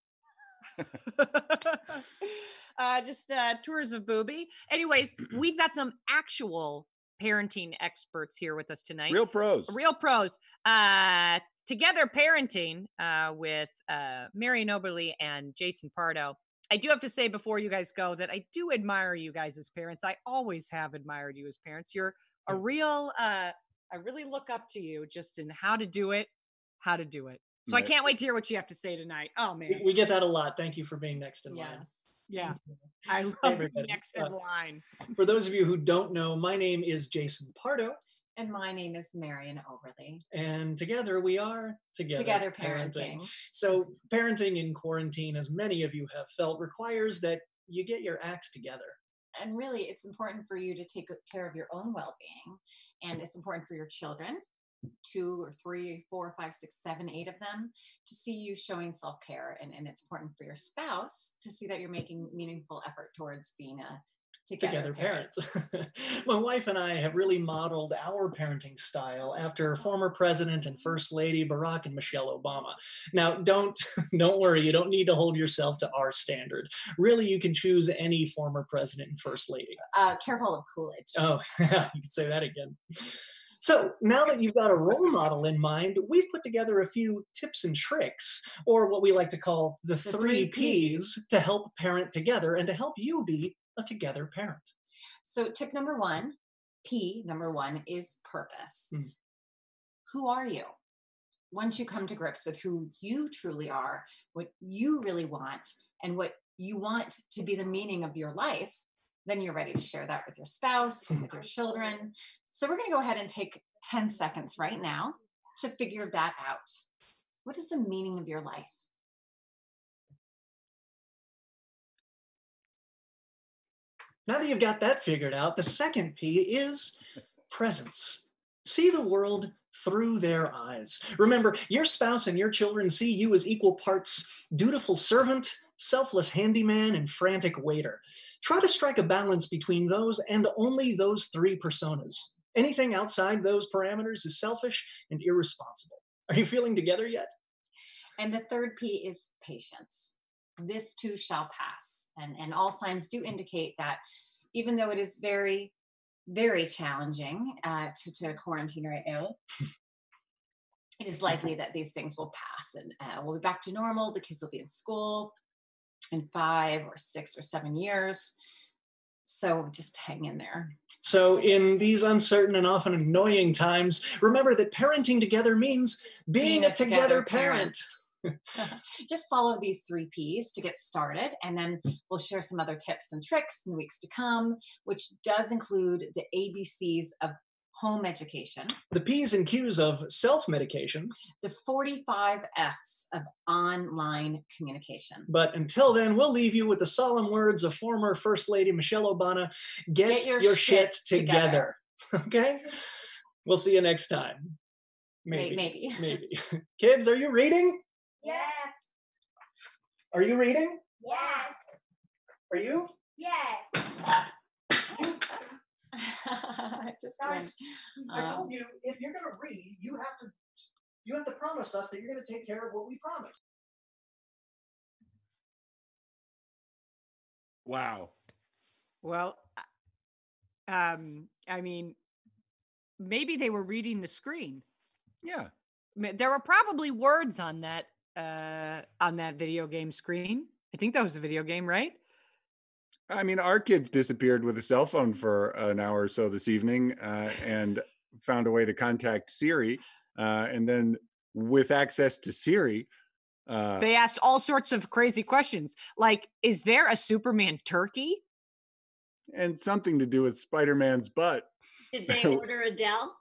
Just tours of booby. Anyways, we've got some actual parenting experts here with us tonight. Real pros. Together parenting with Marion Oberly and Jason Pardo. I do have to say before you guys go that I do admire you guys as parents. I always have admired you as parents. You're a real, I really look up to you just in how to do it. So right. I can't wait to hear what you have to say tonight. Oh man. We get that a lot. Thank you for being next in line. Yeah. I love being next in line. For those of you who don't know, my name is Jason Pardo. And my name is Marion Overly. And together we are Together Parenting. So parenting in quarantine, as many of you have felt, requires that you get your acts together. And really, it's important for you to take care of your own well-being. And it's important for your children, 2 or 3, 4, 5, 6, 7, 8 of them, to see you showing self-care. And it's important for your spouse to see that you're making meaningful effort towards being a Together Parent. My wife and I have really modeled our parenting style after former President and First Lady Barack and Michelle Obama. Now, don't worry, you don't need to hold yourself to our standard. Really, you can choose any former President and First Lady. Careful of Coolidge. Oh, you can say that again. So now that you've got a role model in mind, we've put together a few tips and tricks, or what we like to call the three Ps, to help parent together and to help you be a together parent. So tip number one, P number one, is purpose. Who are you? Once you come to grips with who you truly are, what you really want, and what you want to be the meaning of your life, then you're ready to share that with your spouse, with your children. So we're going to go ahead and take 10 seconds right now to figure that out. What is the meaning of your life? Now that you've got that figured out, the second P is presence. See the world through their eyes. Remember, your spouse and your children see you as equal parts dutiful servant, selfless handyman, and frantic waiter. Try to strike a balance between those and only those three personas. Anything outside those parameters is selfish and irresponsible. Are you feeling together yet? And the third P is patience. This too shall pass. And all signs do indicate that even though it is very, very challenging to quarantine right now, it is likely that these things will pass and we'll be back to normal. The kids will be in school in 5 or 6 or 7 years. So just hang in there. So in these uncertain and often annoying times, remember that parenting together means being a together parent. Just follow these 3 Ps to get started, and then we'll share some other tips and tricks in the weeks to come, which does include the ABCs of home education, the P's and Q's of self-medication, the 45 F's of online communication. But until then, we'll leave you with the solemn words of former First Lady Michelle Obama: get your shit together. Okay? We'll see you next time. Maybe. Kids, are you reading? Yes. Are you reading? Yes. Are you? Yes. Guys, I told you, if you're going to read, you have to promise us that you're going to take care of what we promised. Wow. Well, I mean, maybe they were reading the screen. Yeah. There were probably words on that video game screen. I think that was a video game, right? I mean, our kids disappeared with a cell phone for an hour or so this evening and found a way to contact Siri. And then with access to Siri, they asked all sorts of crazy questions. Like, is there a Superman turkey? And something to do with Spider-Man's butt. Did they order Adele?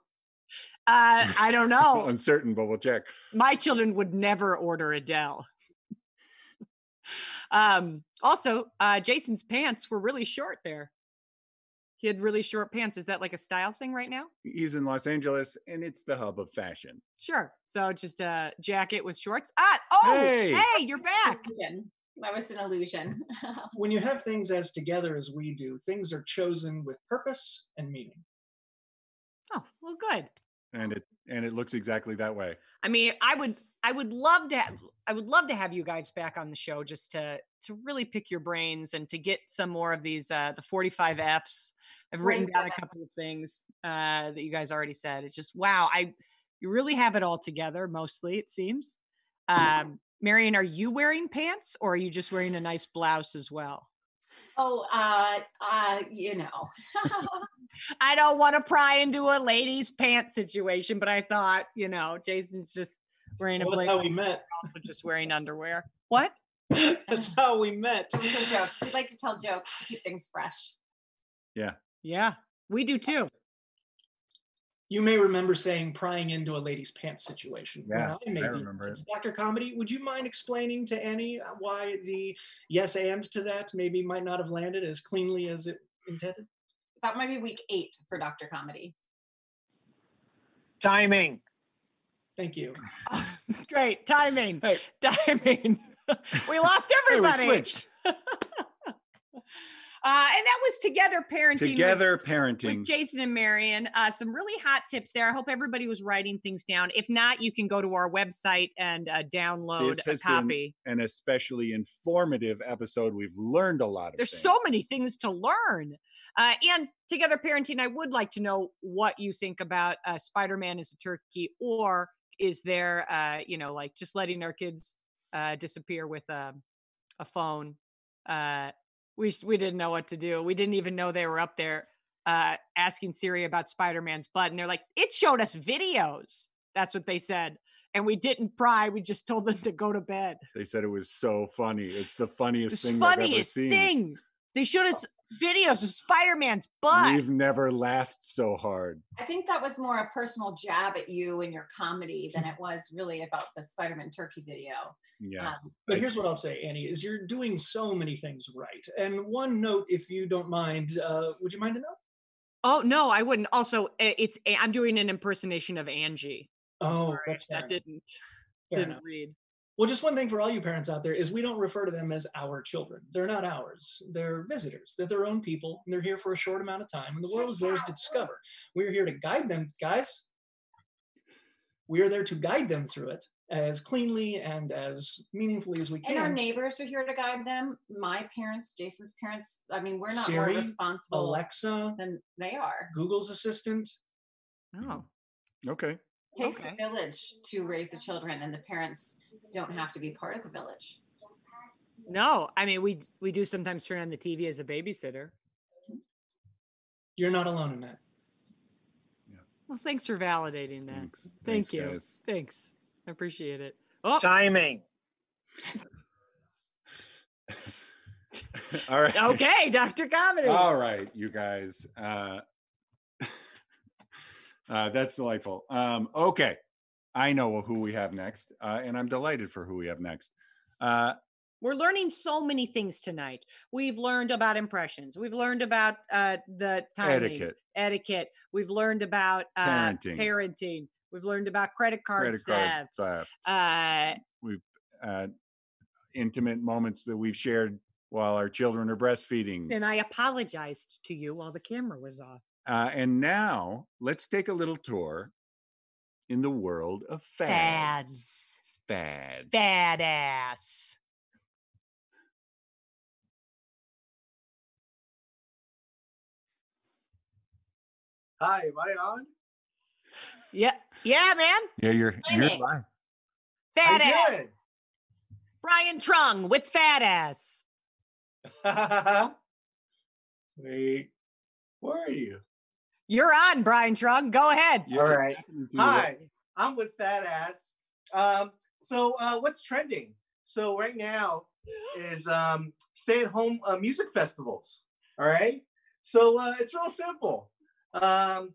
I don't know. Uncertain, but we'll check. My children would never order Adele. Also, Jason's pants were really short there. He had really short pants. Is that like a style thing right now? He's in Los Angeles, and it's the hub of fashion. Sure. So just a jacket with shorts. Hey, you're back. That was an illusion. When you have things as together as we do, things are chosen with purpose and meaning. Oh, well, good. And it looks exactly that way. I mean, I would love to have you guys back on the show just to really pick your brains and to get some more of these the 45 F's. I've written down a couple of things that you guys already said. It's just wow, you really have it all together mostly, it seems. Marion, are you wearing pants or are you just wearing a nice blouse as well? Oh, you know. I don't want to pry into a ladies' pants situation, but I thought, Jason's just wearing a blazer. That's how we met. Also just wearing underwear. What? That's how we met. Some jokes. We like to tell jokes to keep things fresh. Yeah. Yeah, we do too. You may remember saying prying into a lady's pants situation. Yeah, I remember it. Dr. Comedy, would you mind explaining to Annie why the yes and to that maybe might not have landed as cleanly as it intended? That might be week 8 for Dr. Comedy. Timing. Thank you. Great. Timing. Hey. Timing. We lost everybody. Hey, we switched. And that was Together Parenting. With Jason and Marion. Some really hot tips there. I hope everybody was writing things down. If not, you can go to our website and download a copy. Been an especially informative episode. We've learned a lot of There's things. so many things to learn. And Together Parenting, I would like to know what you think about Spider-Man as a turkey, or is there, like just letting our kids disappear with a phone. We didn't know what to do. We didn't even know they were up there asking Siri about Spider-Man's butt. And they're like, it showed us videos. That's what they said. And we didn't pry. We just told them to go to bed. They said it was so funny. It's the funniest thing I've ever seen. They showed us videos of Spider-Man's butt. We've never laughed so hard. I think that was more a personal jab at you and your comedy than it was really about the Spider-Man turkey video. Yeah. But here's what I'll say, Annie, is you're doing so many things right. And one note, if you don't mind, would you mind to know? Oh, no, I wouldn't. Also, I'm doing an impersonation of Angie. Oh, that didn't read. Well, just one thing for all you parents out there is we don't refer to them as our children. They're not ours. They're visitors. They're their own people, and they're here for a short amount of time, and the world is theirs to discover. We're here to guide them, guys. We are there to guide them through it as cleanly and as meaningfully as we can. And our neighbors are here to guide them. My parents, Jason's parents, I mean, we're not Siri, more responsible Alexa, than they are. Google's assistant. Oh. Okay. It takes a village to raise the children, and the parents don't have to be part of the village. No, I mean, we do sometimes turn on the TV as a babysitter. You're not alone in that. Yeah. Well, thanks for validating that. Thanks, you. Guys. Thanks. I appreciate it. Oh. Timing. All right. Okay, Dr. Comedy. All right, you guys. That's delightful. Okay. I know who we have next, and I'm delighted for who we have next. We're learning so many things tonight. We've learned about impressions. We've learned about the timing, etiquette. We've learned about parenting. We've learned about credit card theft. We've intimate moments that we've shared while our children are breastfeeding. And I apologized to you while the camera was off. And now let's take a little tour in the world of fads. Fad ass. Hi, am I on? Yeah, man. Yeah, you're live. Fat ass. Brian Trung with fat ass. Wait, where are you? You're on, Brian Trung. Go ahead. All right. Hi, I'm with fat ass. So what's trending? So right now is stay-at-home music festivals. All right. So it's real simple. I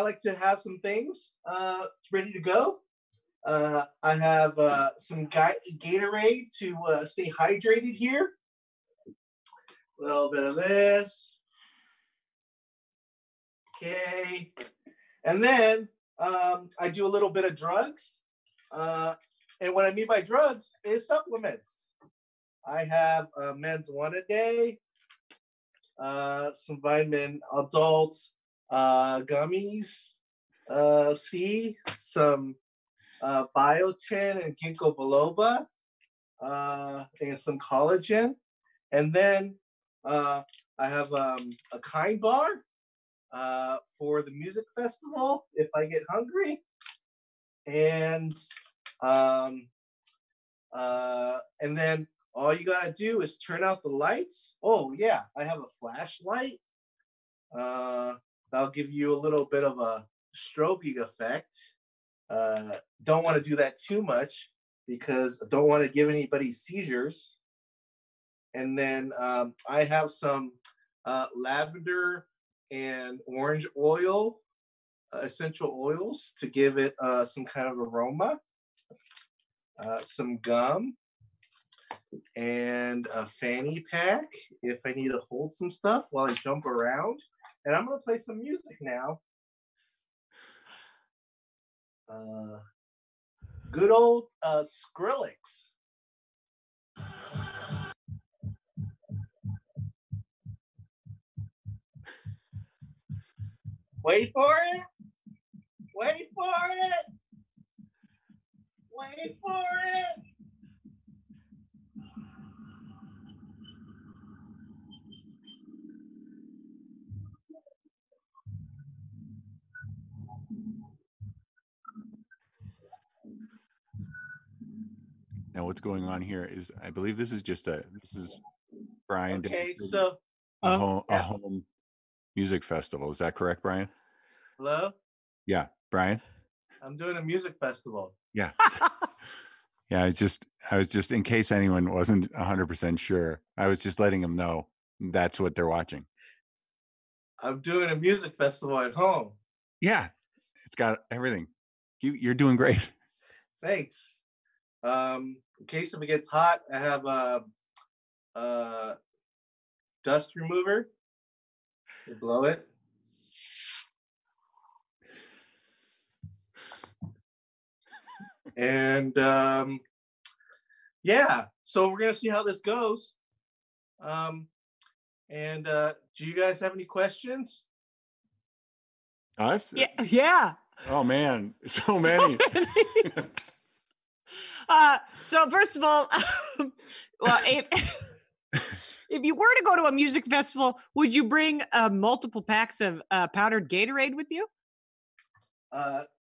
like to have some things ready to go. I have some Gatorade to stay hydrated here. A little bit of this. Okay. And then I do a little bit of drugs. And what I mean by drugs is supplements. I have men's one a day, some vitamin adult gummies, C, some biotin and ginkgo biloba, and some collagen. And then I have a Kind bar for the music festival if I get hungry. And then all you gotta do is turn out the lights. Oh yeah, I have a flashlight. That'll give you a little bit of a stroking effect. Don't want to do that too much because I don't want to give anybody seizures. And then I have some lavender and orange oil, essential oils to give it some kind of aroma. Some gum and a fanny pack if I need to hold some stuff while I jump around. And I'm going to play some music now. Good old Skrillex. Wait for it. Wait for it. Wait for it. Now, what's going on here is, I believe this is Brian. Okay, so a home music festival. Is that correct, Brian? hello? Yeah, Brian? I'm doing a music festival. Yeah. Yeah, I was just, in case anyone wasn't 100% sure, I was just letting them know that's what they're watching. I'm doing a music festival at home. Yeah, it's got everything. You're doing great. Thanks. In case if it gets hot, I have a dust remover. You blow it. And yeah, so we're gonna see how this goes. And do you guys have any questions? Us? Yeah. Oh man, so many. So first of all, well, if you were to go to a music festival, would you bring multiple packs of powdered Gatorade with you?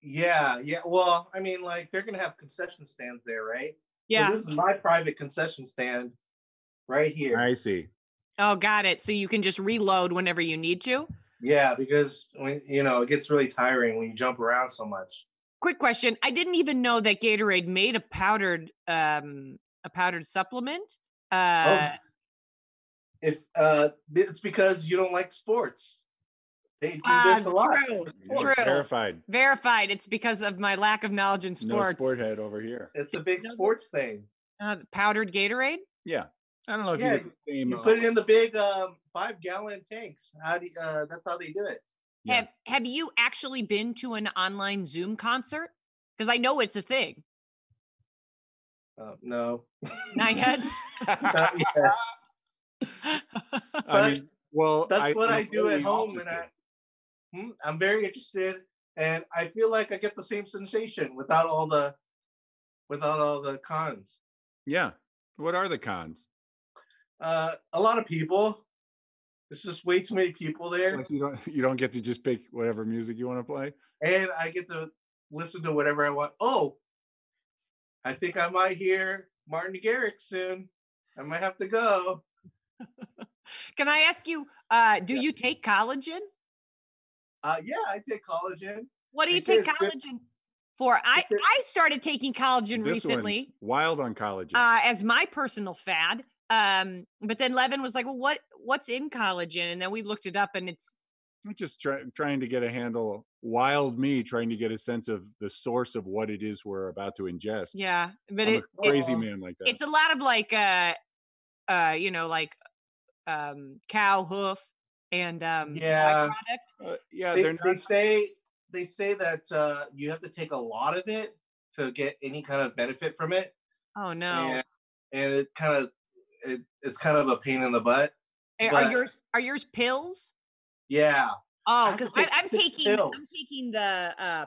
Yeah. Well, I mean, like they're gonna have concession stands there, right? Yeah. So this is my private concession stand right here. I see. Oh, got it. So you can just reload whenever you need to? Yeah, because when it gets really tiring when you jump around so much. Quick question. I didn't even know that Gatorade made a powdered supplement. It's because you don't like sports. They do this a lot. True. Verified. It's because of my lack of knowledge in sports. No sport head over here. It's a big sports thing. Powdered Gatorade? Yeah. I don't know if you put it in the big 5-gallon tanks. That's how they do it. Yeah. Have you actually been to an online Zoom concert? Because I know it's a thing. No. Not yet? Not yet. I mean, well, that's what I do really at home, and I'm very interested, and I feel like I get the same sensation without all the cons. Yeah. What are the cons? A lot of people. There's just way too many people there. Plus you don't get to just pick whatever music you want to play. And I get to listen to whatever I want. Oh, I think I might hear Martin Garrix soon. I might have to go. Can I ask you, do you take collagen? Yeah, I take collagen. What do you take collagen for? I started taking collagen recently. One's wild on collagen. As my personal fad. But then Levin was like, well, what's in collagen? And then we looked it up, and it's just trying to get a handle. Wild me trying to get a sense of the source of what it is we're about to ingest. Yeah, but I'm a crazy man like that. It's a lot of like cow hoof and they say that you have to take a lot of it to get any kind of benefit from it. Oh no. And it kind of it's kind of a pain in the butt. Are yours pills? Yeah. Oh, because I'm taking the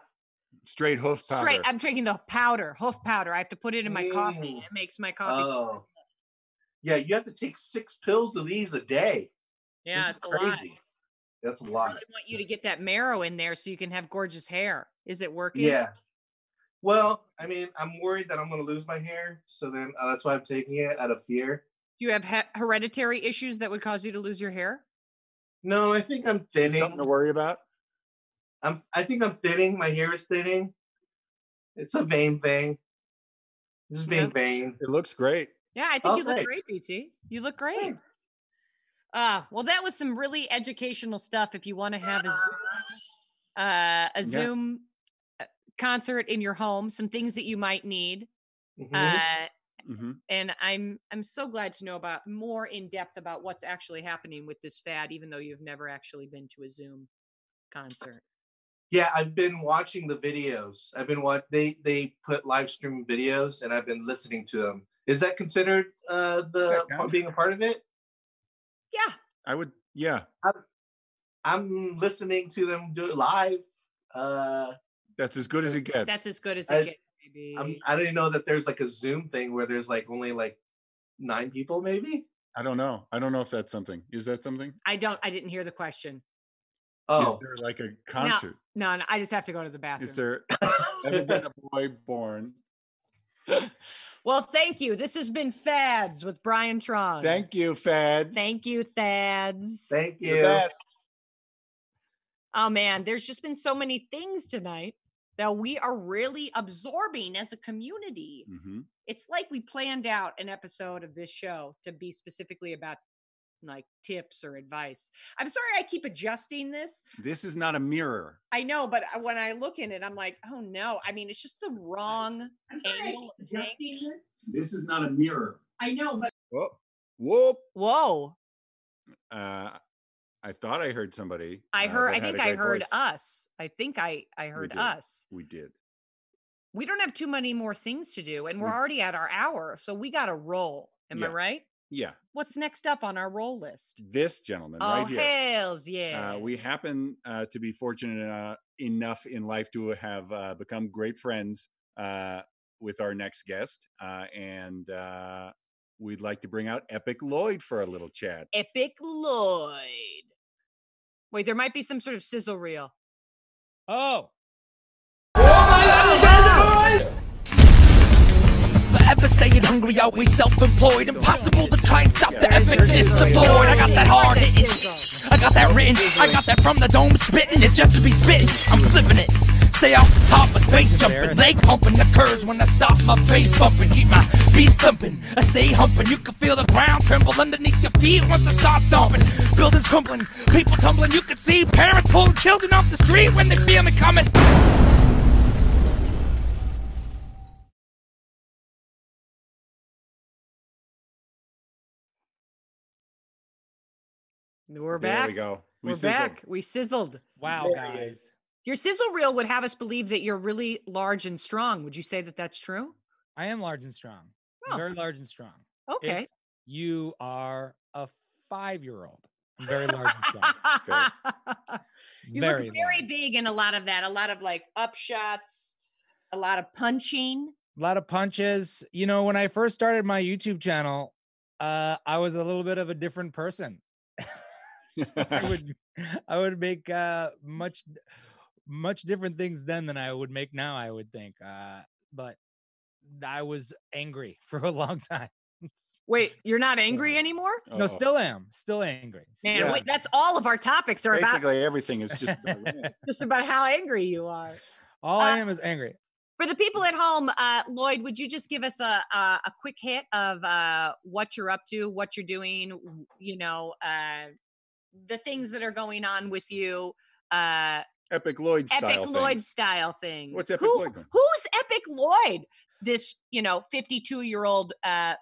straight hoof powder. I'm taking the hoof powder. I have to put it in my coffee. It makes my coffee. Oh. Yeah, you have to take 6 pills of these a day. Yeah, this is crazy. That's a lot. I really want you to get that marrow in there so you can have gorgeous hair. Is it working? Yeah. Well, I mean, I'm worried that I'm going to lose my hair, so then that's why I'm taking it out of fear. Do you have hereditary issues that would cause you to lose your hair? No, I think I'm thinning. Something to worry about? I think I'm thinning. My hair is thinning. It's a vein thing. Just being vain. It looks great. Yeah, I think you look great, BT. You look great. Well, that was some really educational stuff. If you want to have a Zoom concert in your home, some things that you might need. And I'm so glad to know about more in depth about what's actually happening with this fad, even though you've never actually been to a Zoom concert. Yeah, I've been watching the videos. I've been they put live stream videos, and I've been listening to them. Is that considered being a part of it? Yeah, I would. Yeah, I'm listening to them do it live. That's as good as it gets. That's as good as it gets, baby. I didn't know that there's like a Zoom thing where there's like only like 9 people, maybe. I don't know. I don't know if that's something. Is that something? I didn't hear the question. Oh. Is there like a concert? No, I just have to go to the bathroom. Is there ever been a boy born? Well, thank you. This has been Fads with Brian Trong. Thank you, Fads. Thank you, Fads. Thank you. The best. Oh, man, there's just been so many things tonight that we are really absorbing as a community. Mm-hmm. It's like we planned out an episode of this show to be specifically about like tips or advice. I'm sorry I keep adjusting this. This is not a mirror. I know, but when I look in it, I'm like, oh no. I mean, it's just the wrong angle. Adjusting this? This is not a mirror. I know, but Whoa. I thought I heard somebody. I think I heard us. I think I heard us. We did. We don't have too many more things to do, and we're already at our hour, so we got to roll. Am I right? Yeah. What's next up on our roll list? This gentleman right here. Oh, hells yeah. We happen to be fortunate enough in life to have become great friends with our next guest. And we'd like to bring out Epic Lloyd for a little chat. Epic Lloyd. Wait, there might be some sort of sizzle reel. Oh. Forever staying hungry, always self-employed. Impossible to try and stop the epicness of Lloyd. I got that hard hitting shit. I got that written. I got that from the dome spitting it just to be spitting. I'm flipping it. Stay off the top with bass jumping. Leg pumping occurs when I stop my bass bumping. Keep my beats thumping. I stay humping. You can feel the ground tremble underneath your feet once I start stomping. Buildings crumbling, people tumbling. You can see parents pulling children off the street when they feel me coming. We're back. There we go. We're back. We sizzled. Wow, guys. Your sizzle reel would have us believe that you're really large and strong. Would you say that that's true? I am large and strong. Oh. Very large and strong. Okay. If you are a 5-year-old, I'm very large and strong. You look very big in a lot of that. A lot of like up shots, a lot of punching. A lot of punches. You know, when I first started my YouTube channel, I was a little bit of a different person. So I would make much different things then than I would make now, I would think. But I was angry for a long time. Wait, you're not angry anymore? No, still am. Still angry. Man, wait, that's all of our topics are about. Basically, everything is just just about how angry you are. All I am is angry. For the people at home, Lloyd, would you just give us a quick hit of what you're up to, what you're doing, you know, the things that are going on with you? Epic Lloyd style things. What's Epic Lloyd? Who's Epic Lloyd? This, 52-year-old man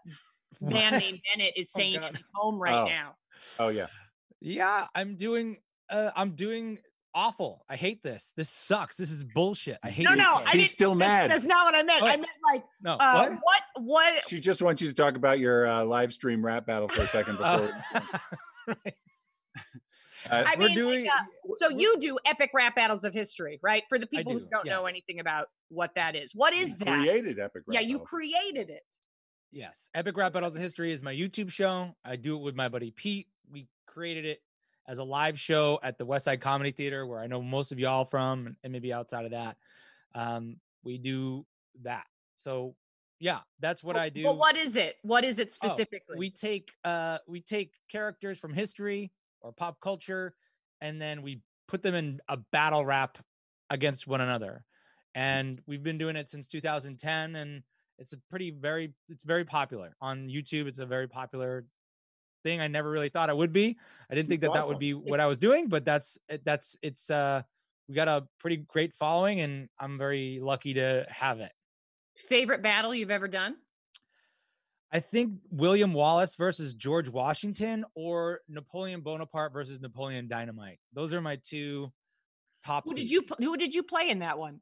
named Bennett is saying at home right now. Oh yeah. Yeah, I'm doing awful. I hate this. This sucks. This is bullshit. I hate it. No, he's still mad. That's not what I meant. What? I meant like what? She just wants you to talk about your live stream rap battle for a second before. Right. We're doing. So you do epic rap battles of history, right? For the people who don't know anything about what that is, what is that? Created epic rap. Yeah, you created it. Yes, Epic Rap Battles of History is my YouTube show. I do it with my buddy Pete. We created it as a live show at the West Side Comedy Theater, where I know most of y'all from, and maybe outside of that. We do that. So yeah, that's what I do. But what is it? What is it specifically? We take characters from history or pop culture, and then we put them in a battle rap against one another. And we've been doing it since 2010, and it's very popular on YouTube. It's a very popular thing. I never really thought it would be. I didn't think that would be what I was doing, but we got a pretty great following, and I'm very lucky to have it. Favorite battle you've ever done? I think William Wallace versus George Washington, or Napoleon Bonaparte versus Napoleon Dynamite. Those are my two top. Who did you play in that one?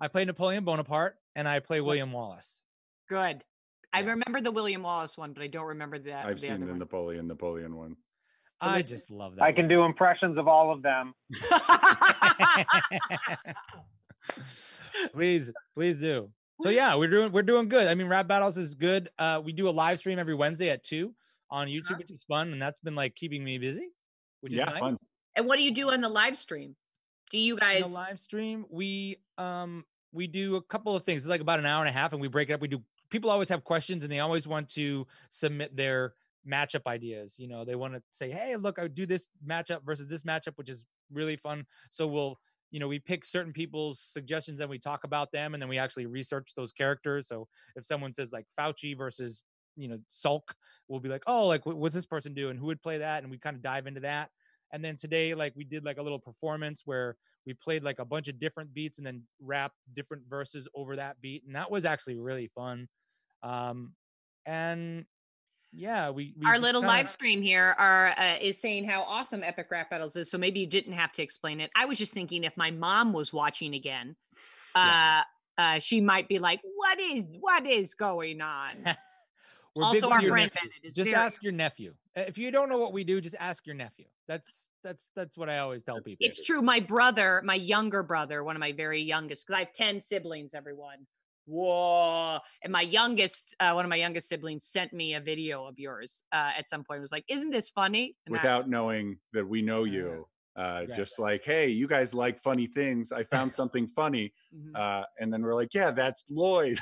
I play Napoleon Bonaparte, and I play William Wallace. Good. I remember the William Wallace one, but I don't remember that. I've seen the Napoleon one. I just love that. I can do impressions of all of them. Please do. So yeah, we're doing good. I mean, Rap Battles is good. We do a live stream every Wednesday at 2 on YouTube, which is fun, and that's been like keeping me busy, which is nice. Fun. And what do you do on the live stream? Do you guys? In the live stream, we do a couple of things. It's like about an hour and a half, and we break it up. People always have questions, and they always want to submit their matchup ideas. You know, they want to say, hey, look, I would do this matchup versus this matchup, which is really fun. So we pick certain people's suggestions and we talk about them, and then we actually research those characters. So if someone says like Fauci versus, Sulk, we'll be like, oh, like what's this person do and who would play that? And we kind of dive into that. And then today, like we did like a little performance where we played like a bunch of different beats and then rapped different verses over that beat. And that was actually really fun. And yeah, we our little live stream here is saying how awesome Epic Rap Battles is. So maybe you didn't have to explain it. I was just thinking if my mom was watching again, she might be like, what is going on? Also, our friend Bennett is ask your nephew. If you don't know what we do, just ask your nephew. That's what I always tell people. It's true. My younger brother, one of my very youngest, because I have 10 siblings, everyone. Whoa. And my youngest, one of my youngest siblings sent me a video of yours at some point. It was like, isn't this funny? And without knowing that we know you. Just like, hey, you guys like funny things. I found something funny. And then we're like, yeah, that's Lloyd.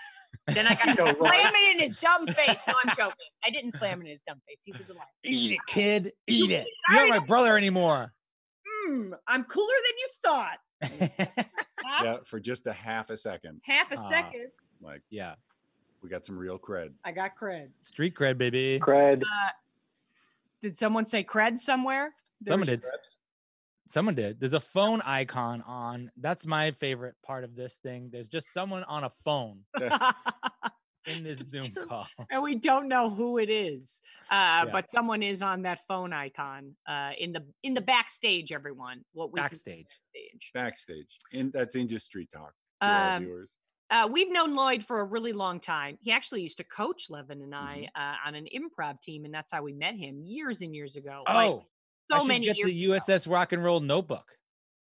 Then I got to slam it in his dumb face. No, I'm joking. I didn't slam it in his dumb face. He's a delight. Eat it, kid. Eat it. You're not my brother anymore. I'm cooler than you thought. Yeah, for just a half a second. Half a second. Like, yeah, we got some real cred. I got cred. Street cred, baby. Cred. Did someone say cred somewhere? Someone did. Someone did. There's a phone icon on. That's my favorite part of this thing. There's just someone on a phone in this Zoom call. And we don't know who it is. But someone is on that phone icon in the backstage, everyone. Backstage. That's industry talk to our viewers. We've known Lloyd for a really long time. He actually used to coach Levin and I on an improv team, and that's how we met him years and years ago. Oh, so many years. Get the USS Rock and Roll notebook.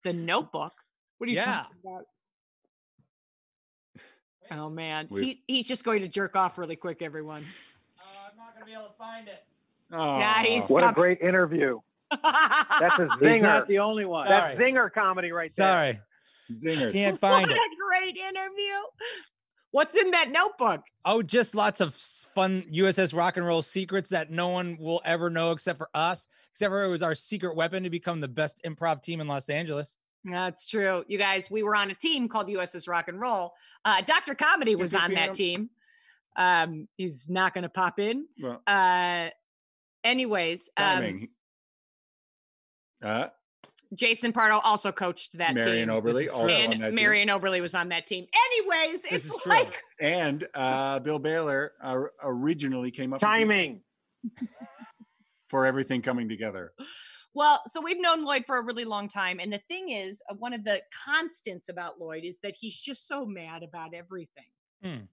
The notebook? What are you talking about? Oh man, he's just going to jerk off really quick, everyone. I'm not gonna be able to find it. Oh, yeah, what a great interview! That's a zinger. He's not the only one. That's zinger comedy right there. Sorry, zinger. Can't find it. What a great interview! What's in that notebook? Oh, just lots of fun USS Rock and Roll secrets that no one will ever know except for us. Except for it was our secret weapon to become the best improv team in Los Angeles. That's true. You guys, we were on a team called USS Rock and Roll. Dr. Comedy was on that team. He's not going to pop in. Well, anyways. Timing. Jason Pardo also coached that Marion team. Oberly also and on that Marion team. Oberly was on that team. Anyways, it's like... And Bill Baylor originally came up timing for everything coming together. Well, so we've known Lloyd for a really long time. And the thing is, one of the constants about Lloyd is that he's just so mad about everything.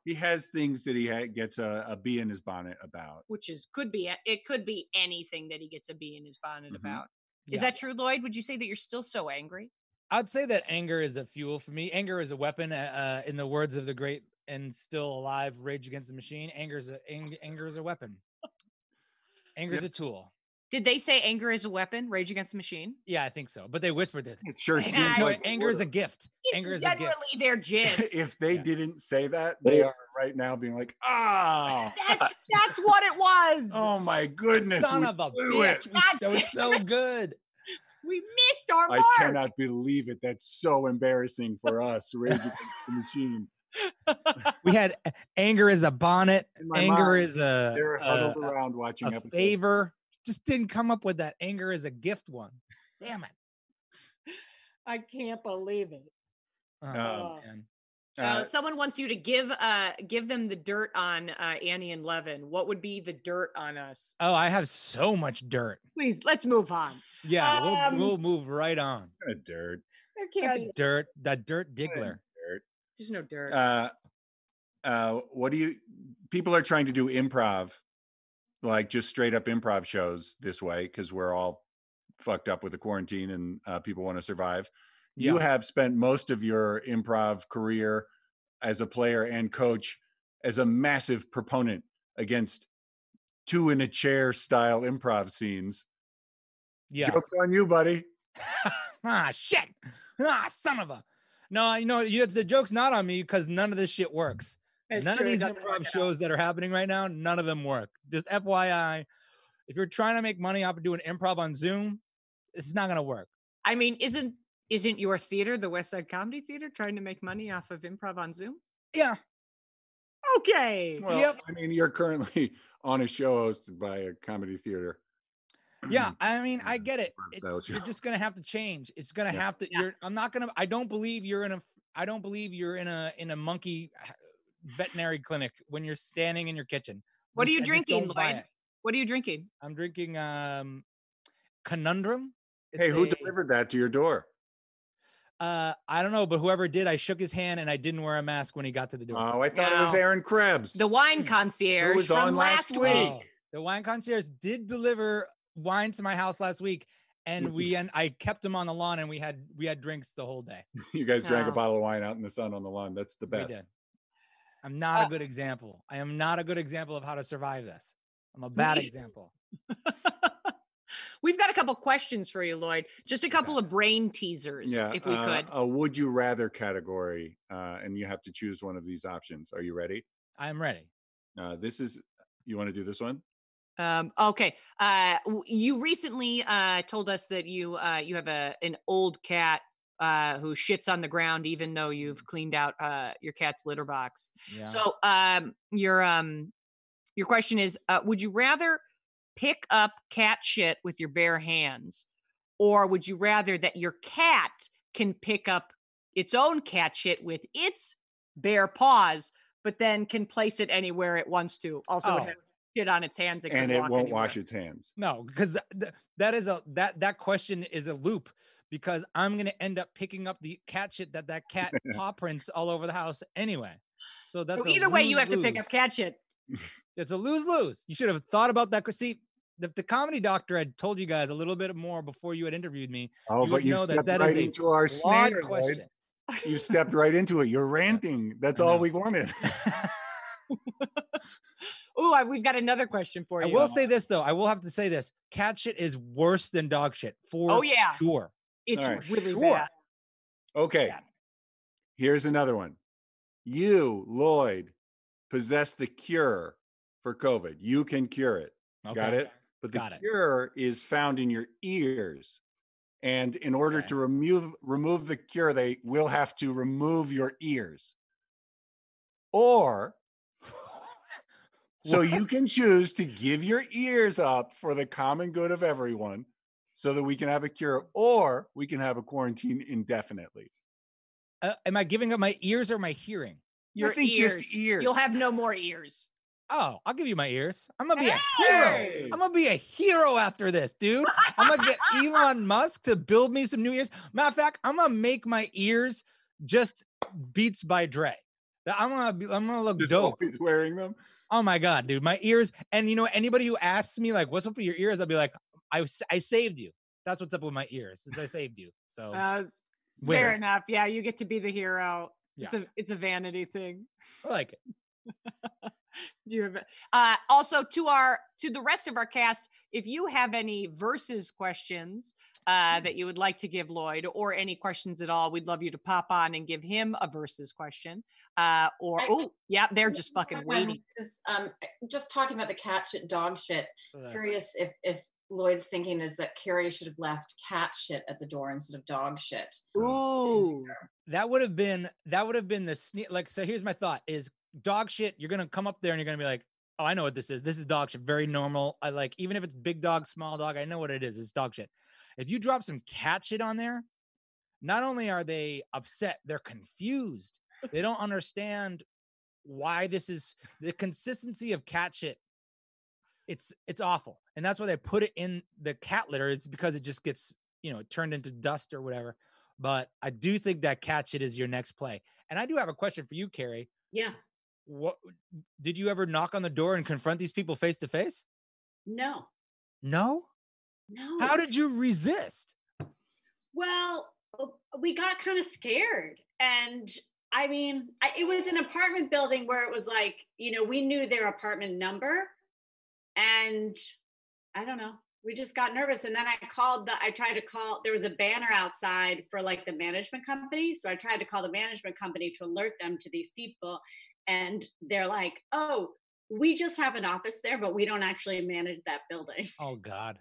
He has things that he gets a bee in his bonnet about. Which could be anything that he gets a bee in his bonnet about. Is that true, Lloyd? Would you say that you're still so angry? I'd say that anger is a fuel for me. Anger is a weapon. In the words of the great and still alive Rage Against the Machine, anger is a weapon. Anger is a tool. Did they say anger is a weapon? Rage Against the Machine? Yeah, I think so. But they whispered it. It sure seems like anger is a gift. Anger is a gift. Their gist. If they didn't say that, they are right now being like, that's what it was. Oh my goodness. Son of a bitch. That was so good. We missed our mark. I cannot believe it. That's so embarrassing for us. Rage Against the Machine. We had anger is a bonnet. Anger is they're huddled around watching a favor. Just didn't come up with that anger is a gift one. Damn it. I can't believe it. Oh man. Someone wants you to give them the dirt on Annie and Levin. What would be the dirt on us? Oh, I have so much dirt. Please, let's move on. Yeah, we'll move right on. Dirt. There can't be dirt. That dirt diggler. Dirt. There's no dirt. What do you? People are trying to do improv like just straight up improv shows this way because we're all fucked up with the quarantine and people want to survive. You have spent most of your improv career as a player and coach as a massive proponent against two in a chair style improv scenes. Yeah. Joke's on you, buddy. Shit. Son of a. No, the joke's not on me because none of this shit works. None of these improv shows that are happening right now, none of them work. Just FYI, if you're trying to make money off of doing improv on Zoom, it's not going to work. I mean, isn't your theater, the West Side Comedy Theater, trying to make money off of improv on Zoom? Yeah. Okay. Well, I mean, you're currently on a show hosted by a comedy theater. Yeah, I mean, I get it. You're just gonna have to change. It's gonna have to. I don't believe you're in a monkey veterinary clinic when you're standing in your kitchen. What are you drinking, Lloyd? What are you drinking? I'm drinking Conundrum. Hey, who delivered that to your door? I don't know, but whoever did, I shook his hand and I didn't wear a mask when he got to the door. Oh, I thought it was Aaron Krebs, the wine concierge who was on last week. Oh, the wine concierge did deliver wine to my house last week, and I kept him on the lawn, and we had drinks the whole day. You guys drank a bottle of wine out in the sun on the lawn. That's the best. We did. I'm not a good example. I am not a good example of how to survive this. I'm a bad example. We've got a couple questions for you, Lloyd. Just a couple of brain teasers, if we could. A would you rather category, and you have to choose one of these options. Are you ready? I'm ready. You want to do this one? Okay. You recently told us that you have an old cat who shits on the ground, even though you've cleaned out your cat's litter box. Yeah. So your question is, would you rather pick up cat shit with your bare hands, or would you rather that your cat can pick up its own cat shit with its bare paws, but then can place it anywhere it wants to? Also, it has shit on its hands and it won't wash its hands. No, because that question is a loop, because I'm gonna end up picking up the cat shit that cat paw prints all over the house anyway. So either way, you have to pick up cat shit. It's a lose-lose. You should have thought about that. See, if the comedy doctor had told you guys a little bit more before you had interviewed me, you stepped right into our snare question. You stepped right into it. You're ranting. That's all we wanted. Oh, we've got another question for you. I will say this, though. I will have to say this. Cat shit is worse than dog shit, for sure. It's really bad. Okay. Here's another one. You, Lloyd, possess the cure for COVID. You can cure it. Okay. Got it? But the cure is found in your ears. And in order to remove the cure, they will have to remove your ears. Or, so you can choose to give your ears up for the common good of everyone so that we can have a cure, or we can have a quarantine indefinitely. Am I giving up my ears or my hearing? Your ears. Just ears. You'll have no more ears. Oh, I'll give you my ears. I'm gonna be a hero. I'm gonna be a hero after this, dude. I'm gonna get Elon Musk to build me some new ears. Matter of fact, I'm gonna make my ears just Beats by Dre. I'm gonna look just dope. Always wearing them. Oh my god, dude, my ears. And anybody who asks me like, "What's up with your ears?" I'll be like, "I saved you." That's what's up with my ears. Is I saved you. So fair enough. Yeah, you get to be the hero. Yeah. It's a vanity thing. I like it. Do you have also to the rest of our cast, if you have any versus questions that you would like to give Lloyd, or any questions at all, we'd love you to pop on and give him a versus question. They're just fucking waiting. Just talking about the cat shit, dog shit. Curious if Lloyd's thinking is that Carrie should have left cat shit at the door instead of dog shit. Ooh, that would have been the sneak. Like, so here's my thought: is dog shit. You're gonna come up there and you're gonna be like, "Oh, I know what this is. This is dog shit. Very normal. I like, even if it's big dog, small dog, I know what it is. It's dog shit." If you drop some cat shit on there, not only are they upset, they're confused. They don't understand why this is the consistency of cat shit. It's awful. And that's why they put it in the cat litter. It's because it just gets, turned into dust or whatever. But I do think that cat shit is your next play. And I do have a question for you, Carrie. Yeah. What did you ever knock on the door and confront these people face to face? No. No? No. How did you resist? Well, we got kind of scared. And I mean, it was an apartment building where it was like, we knew their apartment number. And I don't know. We just got nervous. And then I tried to call, there was a banner outside for like the management company. So I tried to call the management company to alert them to these people. And they're like, oh, we just have an office there, but we don't actually manage that building. Oh, God.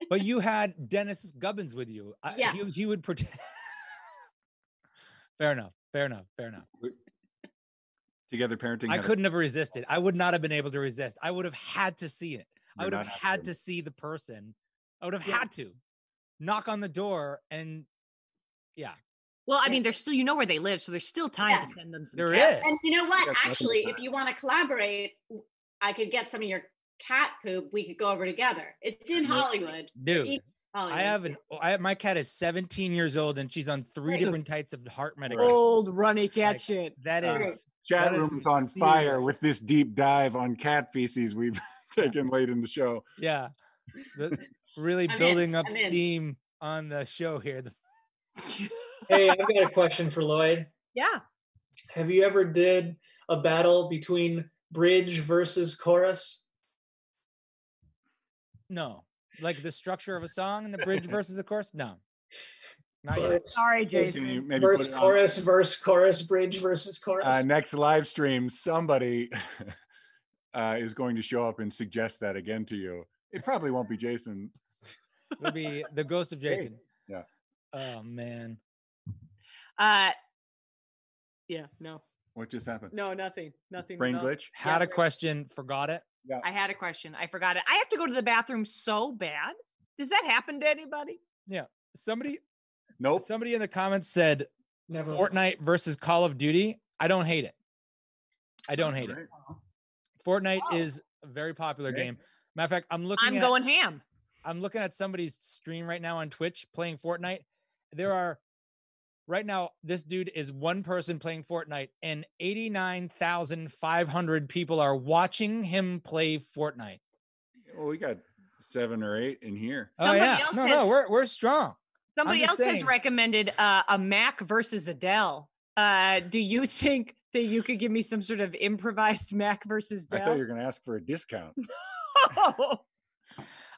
But you had Dennis Gubbins with you. Yeah. He would protect. Fair enough. Together parenting. I couldn't have resisted. I would not have been able to resist. I would have had to see it. I would have had to see the person. I would have had to knock on the door and Well, I mean, there's still, where they live, so there's still time to send them some There cat. is. And you know what? Actually, if you want to collaborate, I could get some of your cat poop. We could go over together. It's in Hollywood. Dude, Hollywood. my cat is 17 years old and she's on 3 different types of heart medication. Old runny cat shit. That is. Chat room's on fire with this deep dive on cat feces we've taken late in the show. Yeah. Really building up steam on the show here. Hey, I've got a question for Lloyd. Yeah. Have you ever did a battle between bridge versus chorus? No. Like the structure of a song and the bridge versus the chorus? No. Not yet. Sorry, Jason. Verse, chorus, verse, chorus, bridge versus chorus. Next live stream, somebody is going to show up and suggest that again to you. It probably won't be Jason. It'll be the ghost of Jason. Yeah. Oh, man. Yeah, no. What just happened? No, nothing. Brain glitch? Had a question, forgot it. Yeah. I had a question. I forgot it. I have to go to the bathroom so bad. Does that happen to anybody? Yeah. Somebody in the comments said Fortnite versus Call of Duty. I don't hate it. I don't hate it. Fortnite is a very popular game. Matter of fact, I'm going ham. I'm looking at somebody's stream right now on Twitch playing Fortnite. There are right now, this dude is one person playing Fortnite and 89,500 people are watching him play Fortnite. Well, we got 7 or 8 in here. We're strong. Somebody else has recommended a Mac versus Adele. Do you think that you could give me some sort of improvised Mac versus Adele? I thought you were going to ask for a discount.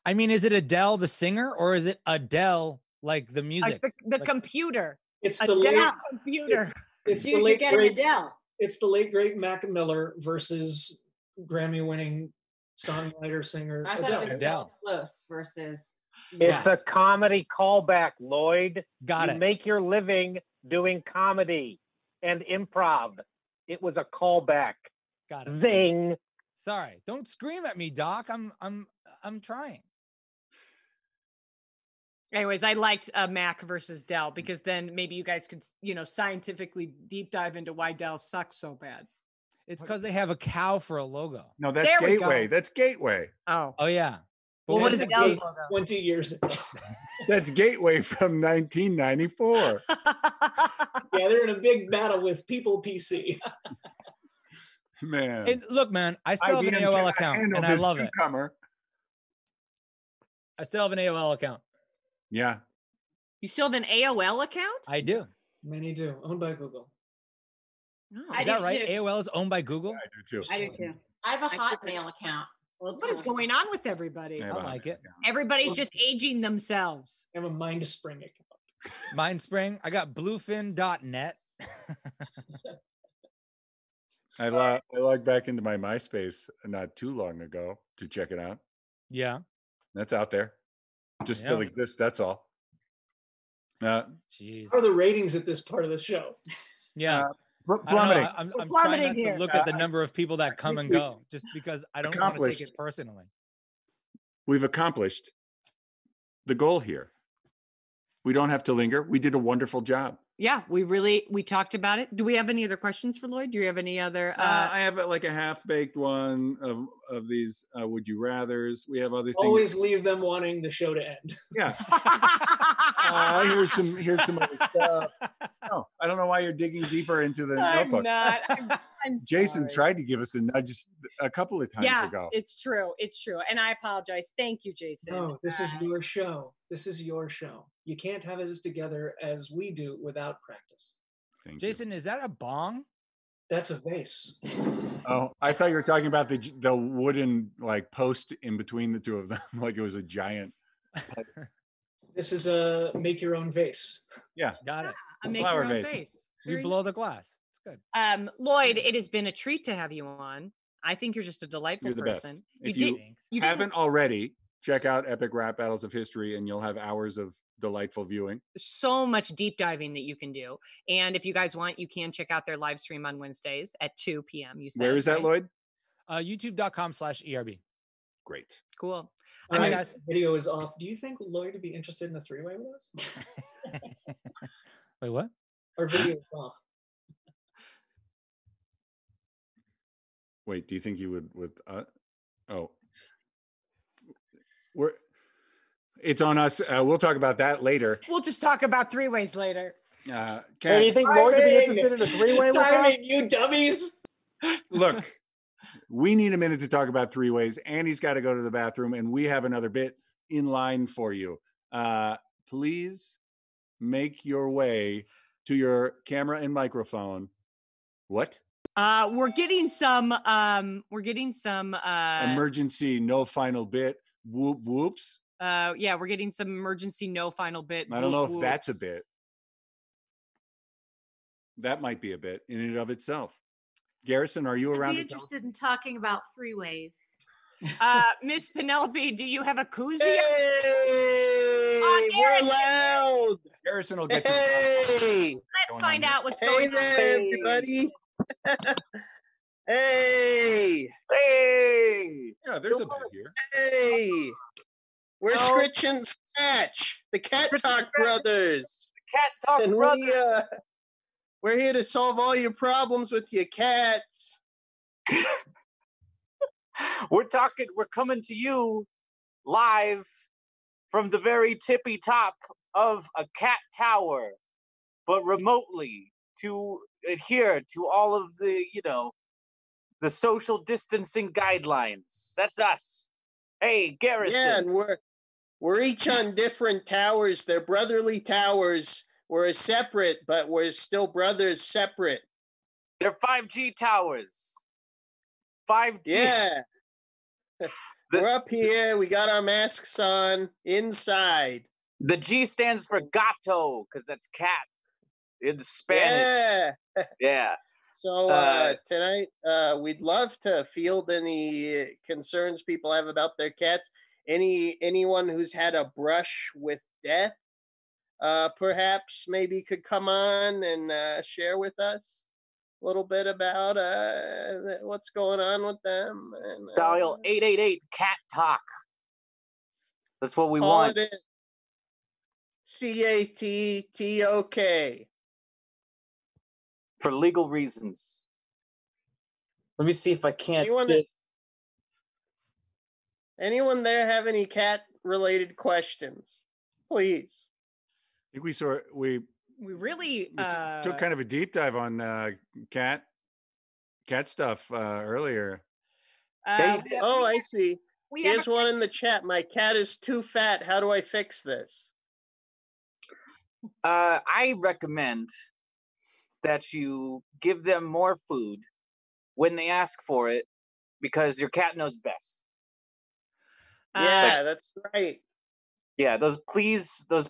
I mean, is it Adele the singer or is it Adele like the music? The computer. It's Adele the computer. It's the late great Adele. It's the late great Mac Miller versus Grammy-winning songwriter singer I thought Adele. it was Adele Close versus. It's a comedy callback, Lloyd. Got you make your living doing comedy and improv. It was a callback. Got it. Zing. Sorry, don't scream at me, Doc. I'm trying. Anyways, I liked Mac versus Dell because then maybe you guys could, scientifically deep dive into why Dell sucks so bad. It's because they have a cow for a logo. No, that's Gateway. That's Gateway. Oh yeah. Well, what is Dell's logo? 20 years ago. That's Gateway from 1994. Yeah, they're in a big battle with People PC. Man. And look, man, I still have an AOL account and I love it. I still have an AOL account. Yeah. You still have an AOL account? I do. Many do. Owned by Google. Oh, is that right? Too. AOL is owned by Google? Yeah, I do too. I do too. I have a Hotmail account. What is going on with everybody? I like it. Everybody's just aging themselves. I have a MindSpring account. MindSpring. I got bluefin.net. I logged back into my MySpace not too long ago to check it out. Yeah. That's out there. Just still exists. That's all. Jeez. How are the ratings at this part of the show? Yeah. Plummeting. I'm trying not to look at the number of people that come and go just because I don't want to take it personally. We've accomplished the goal here. We don't have to linger. We did a wonderful job. Yeah, we talked about it. Do we have any other questions for Lloyd? Do you have any other? I have like a half-baked one of these would you rathers. We have other things. Always leave them wanting the show to end. Yeah. Here's some other stuff. No, I don't know why you're digging deeper into the notebook. I'm Jason sorry. tried to give us a nudge a couple of times ago. It's true. It's true. And I apologize. Thank you, Jason. No, this is your show. This is your show. You can't have it as together as we do without practice. Thank Jason, is that a bong? That's a vase. Oh, I thought you were talking about the wooden like post in between the two of them, like it was a giant. This is a make your own vase. Yeah, got it. A make your own vase. We blow the glass. It's good. Lloyd, it has been a treat to have you on. I think you're just a delightful You're the person. best. If you haven't already, check out Epic Rap Battles of History, and you'll have hours of delightful viewing. So much deep diving that you can do. And if you guys want, you can check out their live stream on Wednesdays at 2 p.m. You said, where is that, Lloyd? YouTube.com/ERB. Great. Cool. I mean, guys, video is off. Do you think Lloyd would be interested in a three-way with us? Wait, what? Our video is off. Wait, do you think you would it's on us. We'll talk about that later. We'll just talk about three ways later. Hey, do you think Lloyd would be interested in a three-way with us? You dummies. Look, we need a minute to talk about three ways. Andy's got to go to the bathroom, and we have another bit in line for you. Please make your way to your camera and microphone. What? We're getting some emergency no final bit. Whoop whoops. Yeah, we're getting some emergency no final bit. I don't know if that's a bit. That might be a bit in and of itself. Garrison, are you around? I'd be interested in talking about three ways. Miss Penelope, do you have a koozie? Hey, we're loud. Garrison will get Hey, let's find out what's going there, on, everybody. Hey, yeah, there's a bit here. Hey, we're Scritch and Snatch, the Cat Talk Brothers. The Cat Talk Brothers. We're here to solve all your problems with your cats. We're coming to you live from the very tippy top of a cat tower, but remotely to adhere to all of the, the social distancing guidelines. That's us. Hey, Garrison. Yeah, and we're each on different towers. They're brotherly towers. We're separate, but we're still brothers separate. They're 5G towers. 5G. Yeah. We're up here. We got our masks on inside. The G stands for gato, because that's cat in Spanish. Yeah. Yeah. So tonight, we'd love to field any concerns people have about their cats. Anyone who's had a brush with death, perhaps maybe could come on and share with us a little bit about what's going on with them. And, dial 888 cat talk. That's what we want. CATTOK. For legal reasons. Let me see if I can't fit. Anyone there have any cat-related questions? Please. I think we really took kind of a deep dive on cat stuff earlier. Oh, I see. Here's one in the chat. My cat is too fat. How do I fix this? I recommend that you give them more food when they ask for it, because your cat knows best. Yeah, that's right. Yeah, those pleas of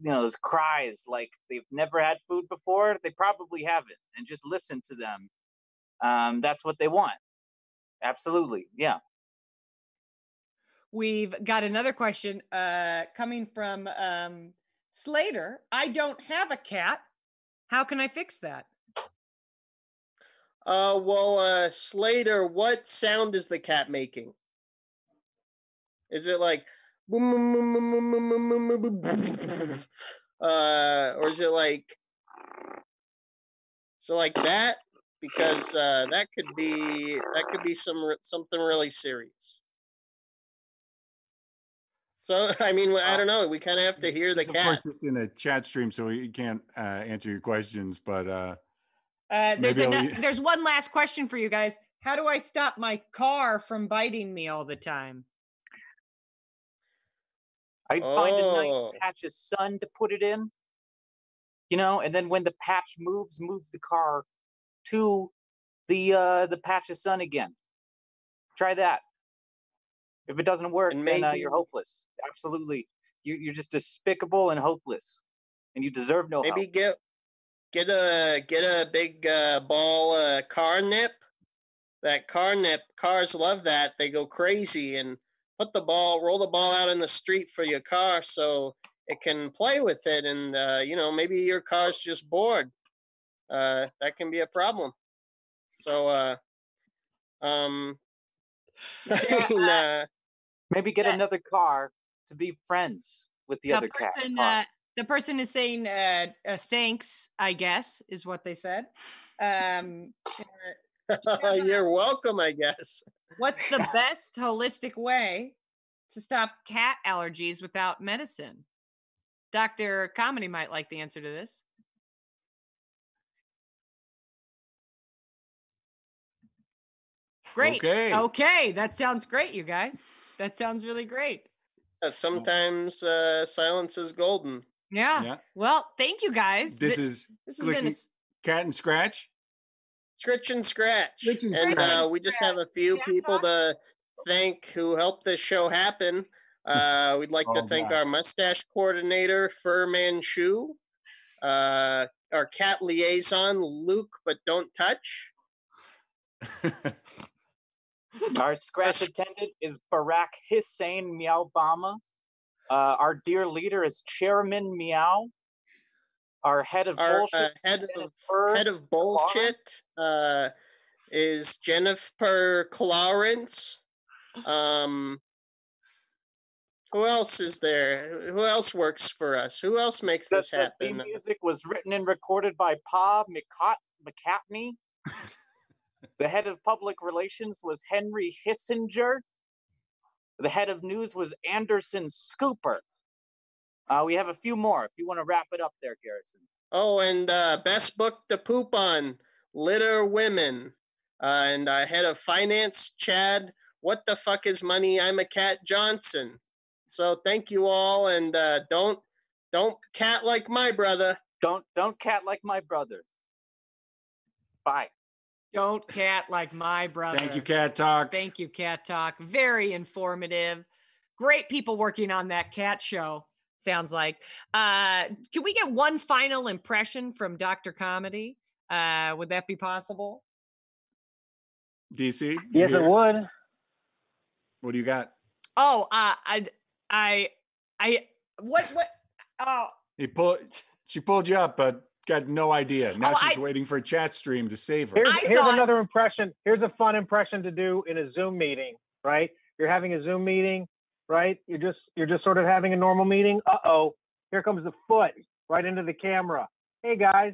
those cries like they've never had food before, they probably haven't, and just listen to them. That's what they want. Absolutely, yeah. We've got another question coming from Slater. I don't have a cat. How can I fix that? Well, Slater, what sound is the cat making? Is it like or is it like that? Because that could be something really serious. So I mean, I don't know. We kind of have to hear the cat. Of course, just in a chat stream, so we can't answer your questions. But there's one last question for you guys. How do I stop my car from biting me all the time? I'd find a nice patch of sun to put it in, and then when the patch moves, move the car to the patch of sun again. Try that. If it doesn't work, then you're hopeless. Absolutely, you're just despicable and hopeless, and you deserve no help. Maybe get a big ball car nip. That car nip, cars love that. They go crazy and roll the ball out in the street for your car so it can play with it. And, maybe your car's just bored. That can be a problem. So, maybe get another car to be friends with the other car. The person is saying thanks, I guess, is what they said. You're welcome, I guess. What's the best holistic way to stop cat allergies without medicine? Dr. Comedy might like the answer to this. Great. Okay. That sounds great, you guys. That sounds really great. Sometimes silence is golden. Yeah. Well, thank you guys. This has been Cat and Scratch. Scritch and Scratch. And we just have a few people to thank who helped this show happen. We'd like to thank our mustache coordinator, Fur Manchu, our cat liaison, Luke, but don't touch. Our scratch attendant is Barack Hussein Meow Bama. Our dear leader is Chairman Meow. Our head of bullshit, head of bullshit is Jennifer Clarence. Who else is there? Who else works for us? Who else makes this happen? The music was written and recorded by Pa McCartney. The head of public relations was Henry Hissinger. The head of news was Anderson Scooper. We have a few more if you want to wrap it up there, Garrison. Oh, and best book to poop on, Litter Women. And head of finance, Chad, What the Fuck is Money? I'm a Cat Johnson. So thank you all, and don't cat like my brother. Don't cat like my brother. Bye. Don't cat like my brother. Thank you, Cat Talk. Thank you, Cat Talk. Very informative. Great people working on that cat show, sounds like. Can we get one final impression from Dr. Comedy? Would that be possible? DC? Yes, it would. What do you got? Oh, what? Oh. She pulled you up, but got no idea. Now she's waiting for a chat stream to save her. Here's another impression. Here's a fun impression to do in a Zoom meeting, right? You're having a Zoom meeting, right? You're just sort of having a normal meeting. Uh-oh, here comes the foot right into the camera. Hey guys.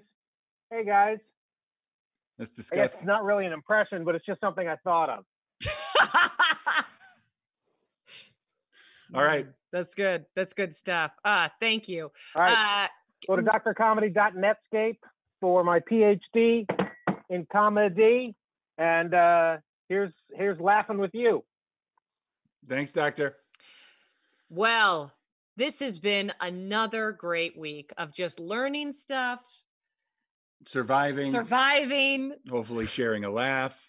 That's disgusting. It's not really an impression, but it's just something I thought of. All right. That's good. That's good stuff. Thank you. All right. Go to drcomedy.netscape for my PhD in comedy. And here's laughing with you. Thanks, Doctor. Well, this has been another great week of just learning stuff. Surviving. Hopefully sharing a laugh.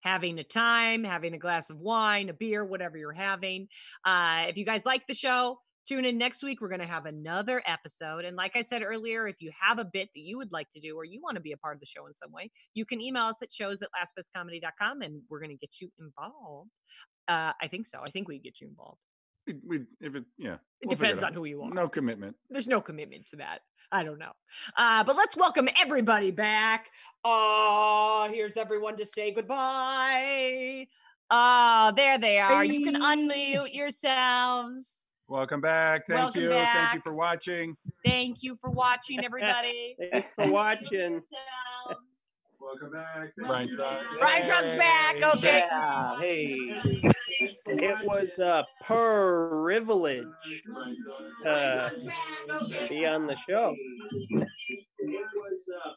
Having a time, having a glass of wine, a beer, whatever you're having. If you guys like the show, tune in next week. We're going to have another episode. And like I said earlier, if you have a bit that you would like to do or you want to be a part of the show in some way, you can email us at shows@lastbestcomedy.com and we're going to get you involved. I think so. I think we get you involved. It depends on who you are. No commitment. There's no commitment to that. I don't know. But let's welcome everybody back. Here's everyone to say goodbye. There they are. Hey. You can unmute yourselves. Welcome back. Thank you. Thank you for watching. Thank you for watching, everybody. Thanks for watching. Welcome back. Brian Trump's back. Okay. Yeah. Hey. It was a privilege to be on the show. It was a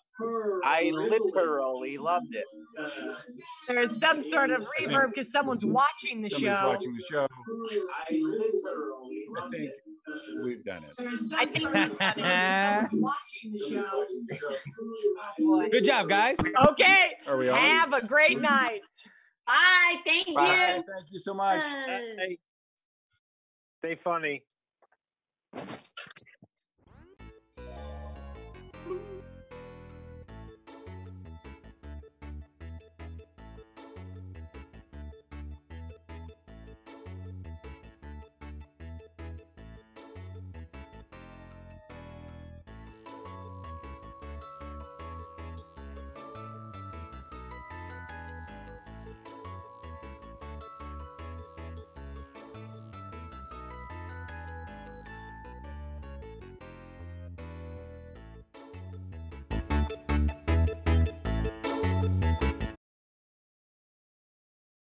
I literally loved it. There's some sort of reverb because someone's watching the Somebody's show. watching the show. I think we've done it. I think we've done it. Someone's watching the show. Good job, guys. Okay. Are we on? Have a great night. Bye. Thank Bye. you. Thank you so much. Stay funny.